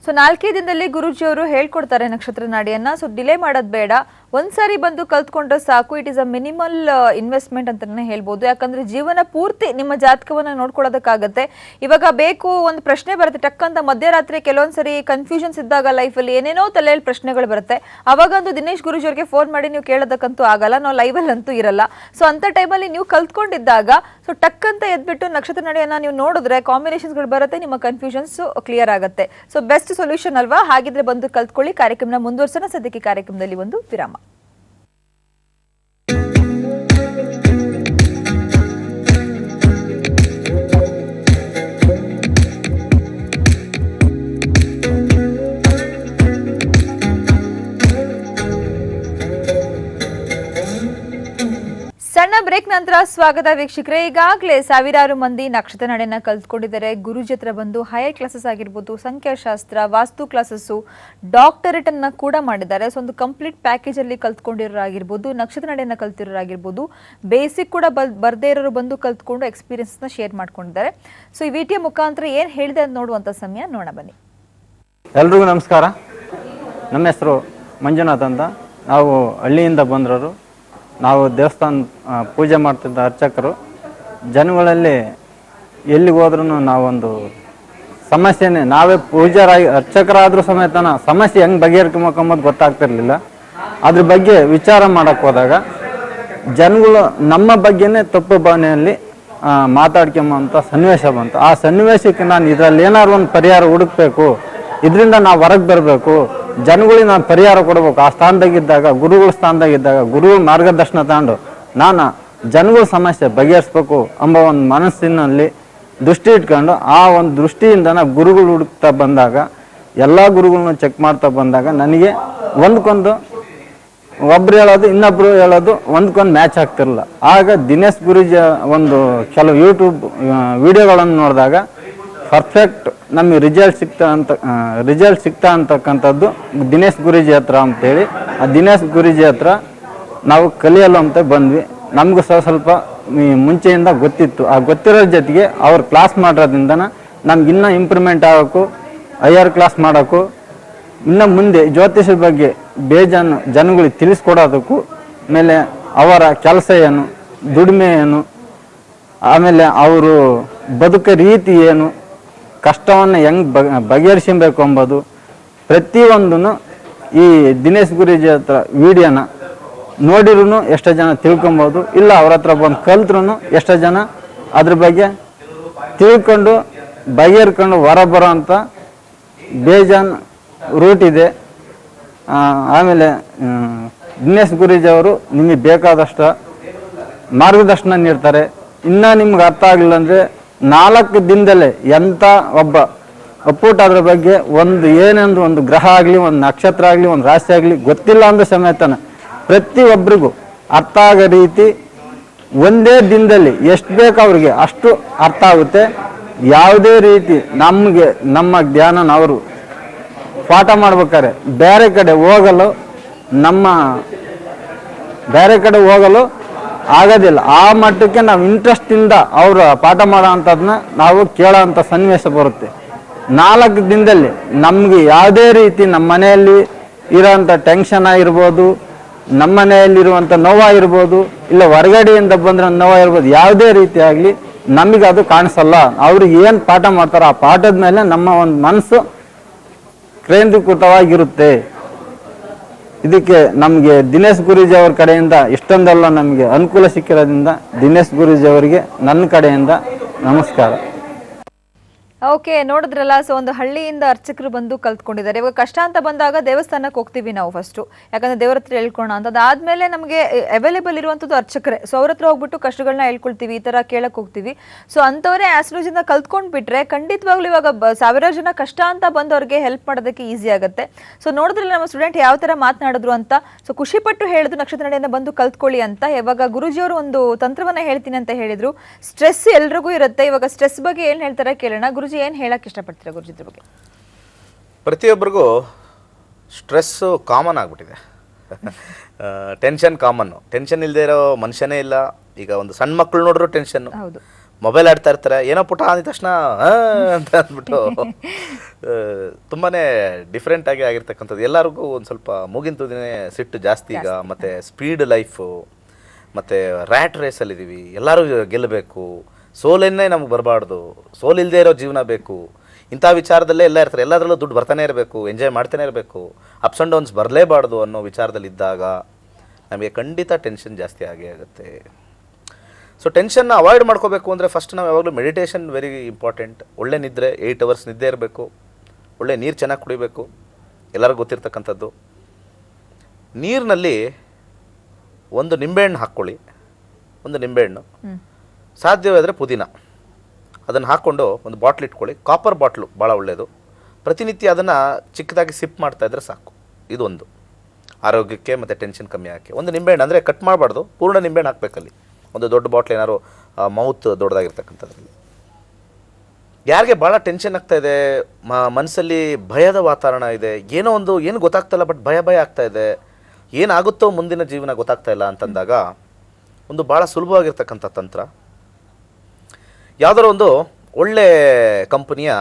ಸೊ 4 ದಿನದಲ್ಲಿ ಗುರುಜಿಯವರು ಹೇಳ್ಕೊಡ್ತಾರೆ ನಕ್ಷತ್ರ ನಾಡಿಯನ್ನ. ಸೊ ಡಿಲೇ ಮಾಡೋದು ಬೇಡ, ಒಂದ್ಸಾರಿ ಬಂದು ಕಲ್ತ್ಕೊಂಡ್ರೆ ಸಾಕು. It is a minimal investment ಅಂತಾನೆ ಹೇಳ್ಬೋದು. ಯಾಕಂದ್ರೆ ಜೀವನ ಪೂರ್ತಿ ನಿಮ್ಮ ಜಾತಕವನ್ನ ನೋಡ್ಕೊಳ್ಳೋದಕ್ಕಾಗತ್ತೆ. ಇವಾಗ ಬೇಕು ಒಂದು ಪ್ರಶ್ನೆ ಬರುತ್ತೆ ಟಕ್ಕಂತ ಮಧ್ಯರಾತ್ರಿ, ಕೆಲವೊಂದ್ಸರಿ ಕನ್ಫ್ಯೂಷನ್ಸ್ ಇದ್ದಾಗ ಲೈಫಲ್ಲಿ ಏನೇನೋ ತಲೆಯಲ್ಲಿ ಪ್ರಶ್ನೆಗಳು ಬರುತ್ತೆ. ಅವಾಗಂತೂ ದಿನೇಶ್ ಗುರುಜಿಯವ್ರಿಗೆ ಫೋನ್ ಮಾಡಿ ನೀವು ಕೇಳೋದಕ್ಕಂತೂ ಆಗಲ್ಲ, ನಾವು ಲೈವಲ್ಲಿ ಅಂತೂ ಇರಲ್ಲ. ಸೊ ಅಂತ ಟೈಮಲ್ಲಿ ನೀವು ಕಲ್ತ್ಕೊಂಡಿದ್ದಾಗ ಸೊ ಟಕ್ಕಂತ ಎದ್ಬಿಟ್ಟು ನಕ್ಷತ್ರ ನಡೆಯನ್ನ ನೀವು ನೋಡಿದ್ರೆ ಕಾಂಬಿನೇಷನ್ಸ್ಗಳು ಬರುತ್ತೆ, ನಿಮ್ಮ ಕನ್ಫ್ಯೂಷನ್ಸ್ ಕ್ಲಿಯರ್ ಆಗುತ್ತೆ. ಸೊ ಬೆಸ್ಟ್ ಸೊಲ್ಯೂಷನ್ ಅಲ್ವಾ? ಹಾಗಿದ್ರೆ ಬಂದು ಕಲ್ತ್ಕೊಳ್ಳಿ. ಕಾರ್ಯಕ್ರಮ ಮುಂದುವರ್ಸೋಣ. ಸದ್ಯಕ್ಕೆ ಕಾರ್ಯಕ್ರಮದಲ್ಲಿ ಒಂದು ವಿರಾಮ. ಸಣ್ಣ ಬ್ರೇಕ್ ನಂತರ ಸ್ವಾಗತ ವೀಕ್ಷಕರೇ. ಈಗಾಗಲೇ ಸಾವಿರಾರು ಮಂದಿ ನಕ್ಷತ್ರ ನಡೆಯನ್ನ ಕಲ್ತ್ಕೊಂಡಿದ್ದಾರೆ. ಗುರುಜಿ ಹತ್ರ ಬಂದು ಹೈಯರ್ ಕ್ಲಾಸಸ್ ಆಗಿರ್ಬೋದು, ಸಂಖ್ಯಾಶಾಸ್ತ್ರ, ವಾಸ್ತು ಕ್ಲಾಸಸ್ಸು, ಡಾಕ್ಟರೇಟ್ ಅನ್ನ ಕೂಡ ಮಾಡಿದ್ದಾರೆ. ಸೊ ಒಂದು ಕಂಪ್ಲೀಟ್ ಪ್ಯಾಕೇಜ್ ಅಲ್ಲಿ ಕಲ್ತ್ಕೊಂಡಿರೋರಾಗಿರ್ಬೋದು, ನಕ್ಷತ್ರ ನಡೆಯನ್ನ ಕಲ್ತಿರೋರಾಗಿರ್ಬೋದು, ಬೇಸಿಕ್ ಕೂಡ ಬರ್ದೇ ಇರೋರು ಬಂದು ಕಲ್ತ್ಕೊಂಡು ಎಕ್ಸ್ಪೀರಿಯನ್ಸ್ ನ ಶೇರ್ ಮಾಡ್ಕೊಂಡಿದ್ದಾರೆ. ಸೊ ಈ ವಿಡಿಯೋ ಮುಖಾಂತರ ಏನ್ ಹೇಳಿದೆ ಅಂತ ನೋಡುವಂತ ಸಮಯ ನೋಡೋಣ ಬನ್ನಿ. ಎಲ್ರಿಗೂ ನಮಸ್ಕಾರ. ನಮ್ಮ ಹೆಸರು ಮಂಜುನಾಥ್ ಅಂತ. ನಾವು ಹಳ್ಳಿಯಿಂದ ಬಂದಿರೋರು. ನಾವು ದೇವಸ್ಥಾನ ಪೂಜೆ ಮಾಡ್ತಿದ್ದ ಅರ್ಚಕರು. ಜನಗಳಲ್ಲಿ ಎಲ್ಲಿಗೆ ಹೋದ್ರೂ ನಾವೊಂದು ಸಮಸ್ಯೆನೇ, ನಾವೇ ಪೂಜಾರಾಗಿ ಅರ್ಚಕರಾದರೂ ಸಮೇತನ ಸಮಸ್ಯೆ ಹೆಂಗೆ ಬಗೆಹರ್ಕೊಂಬಂಬುದು ಗೊತ್ತಾಗ್ತಿರ್ಲಿಲ್ಲ. ಅದ್ರ ಬಗ್ಗೆ ವಿಚಾರ ಮಾಡೋಕ್ಕೆ ಹೋದಾಗ ಜನಗಳು ನಮ್ಮ ಬಗ್ಗೆನೇ ತಪ್ಪು ಭಾವನೆಯಲ್ಲಿ ಮಾತಾಡ್ಕೊಂಬಂಥ ಸನ್ನಿವೇಶ ಬಂತು. ಆ ಸನ್ನಿವೇಶಕ್ಕೆ ನಾನು ಇದರಲ್ಲಿ ಏನಾದ್ರು ಒಂದು ಪರಿಹಾರ ಹುಡುಕ್ಬೇಕು, ಇದರಿಂದ ನಾವು ಹೊರಗೆ ಬರಬೇಕು, ಜನಗಳಿಗೆ ನಾನು ಪರಿಹಾರ ಕೊಡಬೇಕು. ಆ ಸ್ಥಾನದಾಗಿದ್ದಾಗ, ಗುರುಗಳ ಸ್ಥಾನದಾಗಿದ್ದಾಗ, ಗುರುಗಳ ಮಾರ್ಗದರ್ಶನ ತಗೊಂಡು ನಾನು ಜನಗಳ ಸಮಸ್ಯೆ ಬಗೆಹರಿಸ್ಬೇಕು ಎಂಬ ಒಂದು ಮನಸ್ಸಿನಲ್ಲಿ ದೃಷ್ಟಿ ಇಟ್ಕೊಂಡು ಆ ಒಂದು ದೃಷ್ಟಿಯಿಂದ ನಾವು ಗುರುಗಳು ಹುಡುಕ್ತಾ ಬಂದಾಗ, ಎಲ್ಲ ಗುರುಗಳನ್ನ ಚೆಕ್ ಮಾಡ್ತಾ ಬಂದಾಗ ನನಗೆ ಒಂದಕ್ಕೊಂದು ಒಬ್ರು ಹೇಳೋದು ಇನ್ನೊಬ್ರು ಹೇಳೋದು ಒಂದಕ್ಕೊಂದು ಮ್ಯಾಚ್ ಆಗ್ತಿರಲಿಲ್ಲ. ಆಗ ದಿನೇಶ್ ಗುರೂಜಿ ಒಂದು ಕೆಲವು ಯೂಟ್ಯೂಬ್ ವಿಡಿಯೋಗಳನ್ನು ನೋಡಿದಾಗ ಪರ್ಫೆಕ್ಟ್ ನಮಗೆ ರಿಸಲ್ಟ್ ಸಿಗ್ತಾ ಅಂತಕ್ಕಂಥದ್ದು ದಿನೇಶ್ ಗುರೂಜಿ ಹತ್ರ ಅಂತೇಳಿ, ಆ ದಿನೇಶ್ ಗುರೂಜಿ ಹತ್ರ ನಾವು ಕಲಿಯಲ್ಲ ಅಂತ ಬಂದ್ವಿ. ನಮಗೂ ಸ್ವಲ್ಪ ಮುಂಚೆಯಿಂದ ಗೊತ್ತಿತ್ತು. ಆ ಗೊತ್ತಿರೋ ಜೊತೆಗೆ ಅವ್ರು ಕ್ಲಾಸ್ ಮಾಡೋದ್ರಿಂದ ನಮ್ಗೆ ಇನ್ನೂ ಇಂಪ್ರೂವ್ಮೆಂಟ್ ಆಗೋಕ್ಕೂ, ಹೈಯರ್ ಕ್ಲಾಸ್ ಮಾಡೋಕ್ಕೂ, ಇನ್ನು ಮುಂದೆ ಜ್ಯೋತಿಷದ ಬಗ್ಗೆ ಬೇಜಾನು ಜನಗಳಿಗೆ ತಿಳಿಸ್ಕೊಡೋದಕ್ಕೂ, ಆಮೇಲೆ ಅವರ ಕೆಲಸ ಏನು, ದುಡಿಮೆ ಏನು, ಆಮೇಲೆ ಅವರು ಬದುಕೋ ರೀತಿ ಏನು, ಕಷ್ಟವನ್ನು ಹೆಂಗೆ ಬಗೆಹರಿಸಬೇಕು ಎಂಬುದು ಪ್ರತಿಯೊಂದನ್ನು ಈ ದಿನೇಶ್ ಗುರೂಜಿ ಹತ್ರ ವಿಡಿಯೋನ ನೋಡಿರೂ ಎಷ್ಟೋ ಜನ ತಿಳ್ಕೊಬೋದು, ಇಲ್ಲ ಅವ್ರ ಹತ್ರ ಬಂದು ಕಲ್ತ್ರೂ ಎಷ್ಟೋ ಜನ ಅದ್ರ ಬಗ್ಗೆ ತಿಳ್ಕೊಂಡು ಬಗೆಹರ್ಕೊಂಡು ಹೊರ ಬರೋ ಅಂಥ ಬೇಜಾನ್ ರೂಟ್ ಇದೆ. ಆಮೇಲೆ ದಿನೇಶ್ ಗುರೂಜಿ ಅವರು ನಿಮಗೆ ಬೇಕಾದಷ್ಟು ಮಾರ್ಗದರ್ಶನ ನೀಡ್ತಾರೆ. ಇನ್ನೂ ನಿಮ್ಗೆ ಅರ್ಥ ಆಗಲಿಲ್ಲ ಅಂದರೆ 4 ದಿನದಲ್ಲೇ ಎಂಥ ಒಬ್ಬ ಅಪ್ಪುಟ ಅದ್ರ ಬಗ್ಗೆ ಏನೆಂದು ಒಂದು ಗ್ರಹ ಆಗಲಿ, ಒಂದು ನಕ್ಷತ್ರ ಆಗಲಿ, ಒಂದು ರಾಶಿ ಆಗಲಿ ಗೊತ್ತಿಲ್ಲ ಅಂದ ಸಮೇತನ ಪ್ರತಿಯೊಬ್ಬರಿಗೂ ಅರ್ಥ ಆಗೋ ರೀತಿ ಒಂದೇ ದಿನದಲ್ಲಿ ಎಷ್ಟು ಬೇಕು ಅವ್ರಿಗೆ ಅಷ್ಟು ಅರ್ಥ ಆಗುತ್ತೆ. ಯಾವುದೇ ರೀತಿ ನಮ್ಮ ಧ್ಯಾನ ಅವರು ಪಾಠ ಮಾಡ್ಬೇಕಾದ್ರೆ ಬೇರೆ ಕಡೆ ಹೋಗಲು ಆಗೋದಿಲ್ಲ. ಆ ಮಟ್ಟಕ್ಕೆ ನಾವು ಇಂಟ್ರೆಸ್ಟಿಂದ ಅವರು ಪಾಠ ಮಾಡೋ ಅಂಥದ್ದನ್ನ ನಾವು ಕೇಳೋ ಅಂಥ ಸನ್ನಿವೇಶ ಬರುತ್ತೆ. 4 ದಿನದಲ್ಲಿ ನಮಗೆ ಯಾವುದೇ ರೀತಿ ನಮ್ಮ ಮನೆಯಲ್ಲಿ ಇರೋಂಥ ಟೆನ್ಷನ್ ಆಗಿರ್ಬೋದು, ನಮ್ಮ ಮನೆಯಲ್ಲಿರುವಂಥ ನೋವಾಗಿರ್ಬೋದು, ಇಲ್ಲ ಹೊರಗಡೆಯಿಂದ ಬಂದ್ರೆ ನೋವಾಗಿರ್ಬೋದು, ಯಾವುದೇ ರೀತಿ ಆಗಲಿ ನಮಗೆ ಅದು ಕಾಣಿಸಲ್ಲ. ಅವ್ರಿಗೆ ಏನು ಪಾಠ ಮಾಡ್ತಾರೋ ಆ ಪಾಠದ ಮೇಲೆ ನಮ್ಮ ಒಂದು ಮನಸ್ಸು ಕೇಂದ್ರೀಕೃತವಾಗಿರುತ್ತೆ. ಇದಕ್ಕೆ ನಮಗೆ ದಿನೇಶ್ ಗುರೂಜಿ ಅವ್ರ ಕಡೆಯಿಂದ ಇಷ್ಟೊಂದೆಲ್ಲ ನಮಗೆ ಅನುಕೂಲ ಸಿಕ್ಕಿರೋದ್ರಿಂದ ದಿನೇಶ್ ಗುರೂಜಿ ಅವರಿಗೆ ನನ್ನ ಕಡೆಯಿಂದ ನಮಸ್ಕಾರ. ಓಕೆ, ನೋಡಿದ್ರಲ್ಲ. ಸೊ ಒಂದು ಹಳ್ಳಿಯಿಂದ ಅರ್ಚಕರು ಬಂದು ಕಲ್ತ್ಕೊಂಡಿದ್ದಾರೆ. ಇವಾಗ ಕಷ್ಟ ಅಂತ ಬಂದಾಗ ದೇವಸ್ಥಾನಕ್ಕೆ ಹೋಗ್ತೀವಿ ನಾವು ಫಸ್ಟು, ಯಾಕಂದ್ರೆ ದೇವ್ರ ಹತ್ರ ಹೇಳ್ಕೊಳ್ಳೋಣ ಅಂತ. ಅದಾದ್ಮೇಲೆ ನಮಗೆ ಅವೈಲೇಬಲ್ ಇರುವಂಥದ್ದು ಅರ್ಚಕರೇ. ಸೊ ಅವ್ರ ಹತ್ರ ಹೋಗ್ಬಿಟ್ಟು ಕಷ್ಟಗಳನ್ನ ಹೇಳ್ಕೊಳ್ತೀವಿ, ಈ ಥರ ಕೇಳಕ್ಕೆ ಹೋಗ್ತೀವಿ. ಸೊ ಅಂಥವರೇ ಆಸ್ಟ್ರಾಲಜಿಯಿಂದ ಕಲ್ತ್ಕೊಂಡ್ಬಿಟ್ರೆ ಖಂಡಿತವಾಗ್ಲೂ ಇವಾಗ ಸಾವಿರಾರು ಜನ ಕಷ್ಟ ಅಂತ ಬಂದವ್ರಿಗೆ ಹೆಲ್ಪ್ ಮಾಡೋದಕ್ಕೆ ಈಸಿ ಆಗುತ್ತೆ. ಸೊ ನೋಡಿದ್ರಲ್ಲ ನಮ್ಮ ಸ್ಟೂಡೆಂಟ್ ಯಾವ ಥರ ಮಾತನಾಡಿದ್ರು ಅಂತ. ಸೊ ಖುಷಿಪಟ್ಟು ಹೇಳಿದ್ರು ನಕ್ಷತ್ರ ನಡೆಯಿಂದ ಬಂದು ಕಲ್ತ್ಕೊಳ್ಳಿ ಅಂತ. ಇವಾಗ ಗುರೂಜಿಯವರು ಒಂದು ತಂತ್ರವನ್ನ ಹೇಳ್ತೀನಿ ಅಂತ ಹೇಳಿದ್ರು. ಸ್ಟ್ರೆಸ್ ಎಲ್ರಿಗೂ ಇರುತ್ತೆ. ಇವಾಗ ಸ್ಟ್ರೆಸ್ ಬಗ್ಗೆ ಏನು ಹೇಳ್ತಾರೆ ಕೇಳೋಣ. ಗುರುಜಿ ಏನು ಹೇಳಕ್ಕೆ ಇಷ್ಟಪಡ್ತೀರಾ ಗುರುಜಿ ಇದ್ರ ಬಗ್ಗೆ? ಪ್ರತಿಯೊಬ್ಬರಿಗೂ ಸ್ಟ್ರೆಸ್ಸು ಕಾಮನ್ ಆಗಿಬಿಟ್ಟಿದೆ. ಟೆನ್ಷನ್ ಕಾಮನ್ನು. ಟೆನ್ಷನ್ ಇಲ್ಲದೆ ಇರೋ ಮನುಷ್ಯನೇ ಇಲ್ಲ. ಈಗ ಒಂದು ಸಣ್ಣ ಮಕ್ಕಳು ನೋಡ್ರು ಟೆನ್ಷನ್ನು. ಹೌದು, ಮೊಬೈಲ್ ಆಡ್ತಾ ಇರ್ತಾರೆ, ಏನೋ ಪುಟ ಅಂದ ತಕ್ಷಣ ಅಂತ ಅಂದ್ಬಿಟ್ಟು ತುಂಬಾ ಡಿಫ್ರೆಂಟ್ ಆಗಿ ಆಗಿರ್ತಕ್ಕಂಥದ್ದು. ಎಲ್ಲರಿಗೂ ಒಂದು ಸ್ವಲ್ಪ ಮೂಗಿನ ತುದಿನೇ ಸಿಟ್ಟು ಜಾಸ್ತಿ ಈಗ. ಮತ್ತು ಸ್ಪೀಡ್ ಲೈಫು, ಮತ್ತು ರ್ಯಾಟ್ ರೇಸಲ್ಲಿದ್ದೀವಿ. ಎಲ್ಲರೂ ಗೆಲ್ಲಬೇಕು, ಸೋಲನ್ನೇ ನಮ್ಗೆ ಬರಬಾರ್ದು, ಸೋಲಿಲ್ಲದೆ ಇರೋ ಜೀವನ ಬೇಕು. ಇಂಥ ವಿಚಾರದಲ್ಲೇ ಎಲ್ಲ ಇರ್ತಾರೆ. ಎಲ್ಲದರಲ್ಲೂ ದುಡ್ಡು ಬರ್ತಾನೆ ಇರಬೇಕು, ಎಂಜಾಯ್ ಮಾಡ್ತಾನೆ ಇರಬೇಕು, ಅಪ್ಸ್ ಆ್ಯಂಡ್ ಡೌನ್ಸ್ ಬರಲೇಬಾರ್ದು ಅನ್ನೋ ವಿಚಾರದಲ್ಲಿದ್ದಾಗ ನಮಗೆ ಖಂಡಿತ ಟೆನ್ಷನ್ ಜಾಸ್ತಿ ಆಗೇ ಆಗುತ್ತೆ. ಸೊ ಟೆನ್ಷನ್ನ ಅವಾಯ್ಡ್ ಮಾಡ್ಕೋಬೇಕು ಅಂದರೆ ಫಸ್ಟ್ ನಾವು ಯಾವಾಗಲೂ ಮೆಡಿಟೇಷನ್ ವೆರಿ ಇಂಪಾರ್ಟೆಂಟ್. ಒಳ್ಳೆ ನಿದ್ರೆ, 8 hours ನಿದ್ದೆ ಇರಬೇಕು. ಒಳ್ಳೆ ನೀರು ಚೆನ್ನಾಗಿ ಕುಡಿಬೇಕು, ಎಲ್ಲರಿಗೂ ಗೊತ್ತಿರ್ತಕ್ಕಂಥದ್ದು. ನೀರಿನಲ್ಲಿ ಒಂದು ನಿಂಬೆಹಣ್ಣು ಹಾಕ್ಕೊಳ್ಳಿ, ಒಂದು ನಿಂಬೆಹಣ್ಣು, ಸಾಧ್ಯವಾದರೆ ಪುದೀನ, ಅದನ್ನು ಹಾಕ್ಕೊಂಡು ಒಂದು ಬಾಟ್ಲ್ ಇಟ್ಕೊಳ್ಳಿ. ಕಾಪರ್ ಬಾಟ್ಲು ಭಾಳ ಒಳ್ಳೆಯದು. ಪ್ರತಿನಿತ್ಯ ಅದನ್ನು ಚಿಕ್ಕದಾಗಿ ಸಿಪ್ ಮಾಡ್ತಾಯಿದ್ರೆ ಸಾಕು. ಇದೊಂದು ಆರೋಗ್ಯಕ್ಕೆ ಮತ್ತು ಟೆನ್ಷನ್ ಕಮ್ಮಿ ಆಗೋಕ್ಕೆ. ಒಂದು ನಿಂಬೆಹಣ್ಣು ಅಂದರೆ ಕಟ್ ಮಾಡಬಾರ್ದು, ಪೂರ್ಣ ನಿಂಬೆಹಣ್ಣು ಹಾಕಬೇಕಲ್ಲಿ. ಒಂದು ದೊಡ್ಡ ಬಾಟ್ಲ್ ಏನಾದ್ರು ಮೌತ್ ದೊಡ್ಡದಾಗಿರ್ತಕ್ಕಂಥದ್ರಲ್ಲಿ. ಯಾರಿಗೆ ಭಾಳ ಟೆನ್ಷನ್ ಆಗ್ತಾ ಇದೆ, ಮನಸ್ಸಲ್ಲಿ ಭಯದ ವಾತಾವರಣ ಇದೆ, ಏನು ಗೊತ್ತಾಗ್ತಾಯಿಲ್ಲ, ಬಟ್ ಭಯ ಆಗ್ತಾ ಇದೆ, ಏನಾಗುತ್ತೋ ಮುಂದಿನ ಜೀವನ ಗೊತ್ತಾಗ್ತಾ ಇಲ್ಲ ಅಂತಂದಾಗ ಒಂದು ಭಾಳ ಸುಲಭವಾಗಿರ್ತಕ್ಕಂಥ ತಂತ್ರ, ಯಾವುದಾದ್ರು ಒಂದು ಒಳ್ಳೆ ಕಂಪನಿಯ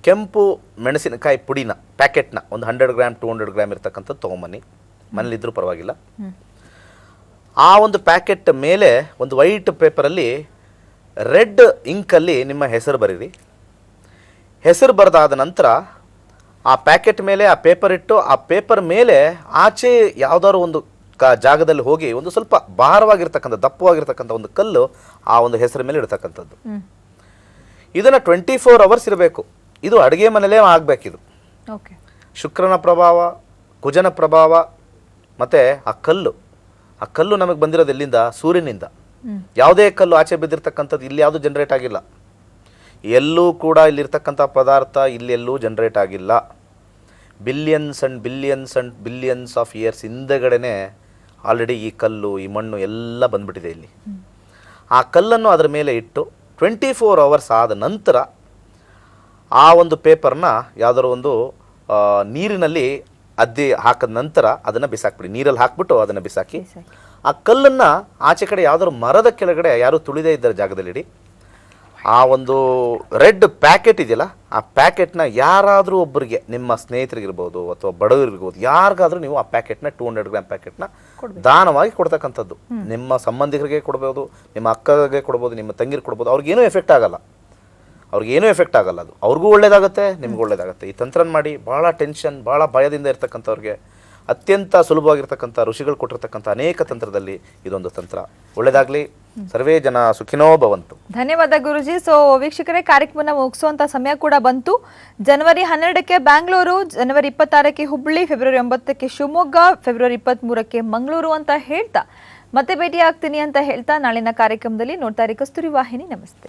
ಕೆಂಪು ಮೆಣಸಿನಕಾಯಿ ಪುಡಿನ ಪ್ಯಾಕೆಟ್ನ ಒಂದು 100 ಗ್ರಾಮ್ 200 ಗ್ರಾಮ್ ಇರ್ತಕ್ಕಂಥದ್ದು ತೊಗೊಂಬನ್ನಿ, ಮನೇಲಿದ್ದರೂ ಪರವಾಗಿಲ್ಲ. ಆ ಒಂದು ಪ್ಯಾಕೆಟ್ ಮೇಲೆ ಒಂದು ವೈಟ್ ಪೇಪರಲ್ಲಿ ರೆಡ್ ಇಂಕಲ್ಲಿ ನಿಮ್ಮ ಹೆಸರು ಬರೀರಿ. ಹೆಸರು ಬರೆದಾದ ನಂತರ ಆ ಪ್ಯಾಕೆಟ್ ಮೇಲೆ ಆ ಪೇಪರ್ ಇಟ್ಟು, ಆ ಪೇಪರ್ ಮೇಲೆ ಆಚೆ ಯಾವುದಾದ್ರು ಒಂದು ಜಾಗದಲ್ಲಿ ಹೋಗಿ ಒಂದು ಸ್ವಲ್ಪ ಭಾರವಾಗಿರ್ತಕ್ಕಂಥ ದಪ್ಪವಾಗಿರ್ತಕ್ಕಂಥ ಒಂದು ಕಲ್ಲು ಆ ಒಂದು ಹೆಸರ ಮೇಲೆ ಇಡ್ತಕ್ಕಂಥದ್ದು. ಇದನ್ನು 24 ಅವರ್ಸ್ ಇರಬೇಕು. ಇದು ಅಡುಗೆ ಮನೆಯಲ್ಲೇ ಆಗಬೇಕಿದು. ಶುಕ್ರನ ಪ್ರಭಾವ, ಕುಜನ ಪ್ರಭಾವ, ಮತ್ತು ಆ ಕಲ್ಲು ನಮಗೆ ಬಂದಿರೋದು ಎಲ್ಲಿಂದ? ಸೂರ್ಯನಿಂದ. ಯಾವುದೇ ಕಲ್ಲು ಆಚೆ ಬಿದ್ದಿರ್ತಕ್ಕಂಥದ್ದು ಇಲ್ಲಿ ಯಾವುದು ಜನರೇಟ್ ಆಗಿಲ್ಲ, ಎಲ್ಲೂ ಕೂಡ ಇಲ್ಲಿರ್ತಕ್ಕಂಥ ಪದಾರ್ಥ ಇಲ್ಲೆಲ್ಲೂ ಜನರೇಟ್ ಆಗಿಲ್ಲ. Billions and billions and billions of years ಹಿಂದೆಗಡೆನೆ ಆಲ್ರೆಡಿ ಈ ಕಲ್ಲು ಈ ಮಣ್ಣು ಎಲ್ಲ ಬಂದ್ಬಿಟ್ಟಿದೆ ಇಲ್ಲಿ. ಆ ಕಲ್ಲನ್ನು ಅದರ ಮೇಲೆ ಇಟ್ಟು 24 ಅವರ್ಸ್ ಆದ ನಂತರ ಆ ಒಂದು ಪೇಪರ್ನ ಯಾವುದಾದ್ರು ಒಂದು ನೀರಿನಲ್ಲಿ ಅದ್ದಿ ಹಾಕಿದ ನಂತರ ಅದನ್ನು ಬಿಸಾಕ್ಬಿಡಿ. ನೀರಲ್ಲಿ ಹಾಕ್ಬಿಟ್ಟು ಅದನ್ನು ಬಿಸಾಕಿ ಆ ಕಲ್ಲನ್ನು ಆಚೆ ಕಡೆ ಯಾವುದಾದ್ರು ಮರದ ಕೆಳಗಡೆ ಯಾರು ತುಳಿದೇ ಇದ್ದಾರೆ ಜಾಗದಲ್ಲಿಡಿ. ಆ ಒಂದು ರೆಡ್ ಪ್ಯಾಕೆಟ್ ಇದೆಯಲ್ಲ, ಆ ಪ್ಯಾಕೆಟ್ನ ಯಾರಾದರೂ ಒಬ್ಬರಿಗೆ, ನಿಮ್ಮ ಸ್ನೇಹಿತರಿಗಿರ್ಬೋದು ಅಥವಾ ಬಡವರಿರ್ಬೋದು, ಯಾರಿಗಾದ್ರೂ ನೀವು ಆ ಪ್ಯಾಕೆಟ್ನ 200 ಗ್ರಾಮ್ ಪ್ಯಾಕೆಟ್ನ ದಾನವಾಗಿ ಕೊಡ್ತಕ್ಕಂಥದ್ದು. ನಿಮ್ಮ ಸಂಬಂಧಿಕರಿಗೆ ಕೊಡ್ಬೋದು, ನಿಮ್ಮ ಅಕ್ಕಗೆ ಕೊಡ್ಬೋದು, ನಿಮ್ಮ ತಂಗಿರಿಗೆ ಕೊಡ್ಬೋದು. ಅವ್ರಿಗೇನೂ ಎಫೆಕ್ಟ್ ಆಗಲ್ಲ, ಅದು ಅವ್ರಿಗೂ ಒಳ್ಳೇದಾಗುತ್ತೆ, ನಿಮ್ಗೂ ಒಳ್ಳೇದಾಗುತ್ತೆ. ಈ ತಂತ್ರನ ಮಾಡಿ. ಭಾಳ ಟೆನ್ಷನ್, ಭಾಳ ಭಯದಿಂದ ಇರ್ತಕ್ಕಂಥವ್ರಿಗೆ ಅತ್ಯಂತ ಸುಲಭವಾಗಿರ್ತಕ್ಕಂಥ ಋಷಿಗಳು ಕೊಟ್ಟಿರ್ತಕ್ಕಂಥ ಅನೇಕ ತಂತ್ರದಲ್ಲಿ ಇದೊಂದು ತಂತ್ರ. ಒಳ್ಳೇದಾಗಲಿ. ಸರ್ವೇ ಜನ ಸುಖಿನೋ ಭವಂತು. ಧನ್ಯವಾದ ಗುರುಜಿ. ಸೊ ವೀಕ್ಷಕರೇ, ಕಾರ್ಯಕ್ರಮನ ಮುಗಿಸುವಂತ ಸಮಯ ಕೂಡ ಬಂತು. ಜನವರಿ 12ಕ್ಕೆ ಬ್ಯಾಂಗ್ಳೂರು, ಜನವರಿ 26ಕ್ಕೆ ಹುಬ್ಬಳ್ಳಿ, ಫೆಬ್ರವರಿ 9ಕ್ಕೆ ಶಿವಮೊಗ್ಗ, ಫೆಬ್ರವರಿ 23ಕ್ಕೆ ಮಂಗಳೂರು ಅಂತ ಹೇಳ್ತಾ ಮತ್ತೆ ಭೇಟಿ ಆಗ್ತೀನಿ ಅಂತ ಹೇಳ್ತಾ ನಾಳಿನ ಕಾರ್ಯಕ್ರಮದಲ್ಲಿ ನೋಡ್ತಾ ಇರಿ ಕಸ್ತೂರಿ ವಾಹಿನಿ. ನಮಸ್ತೆ.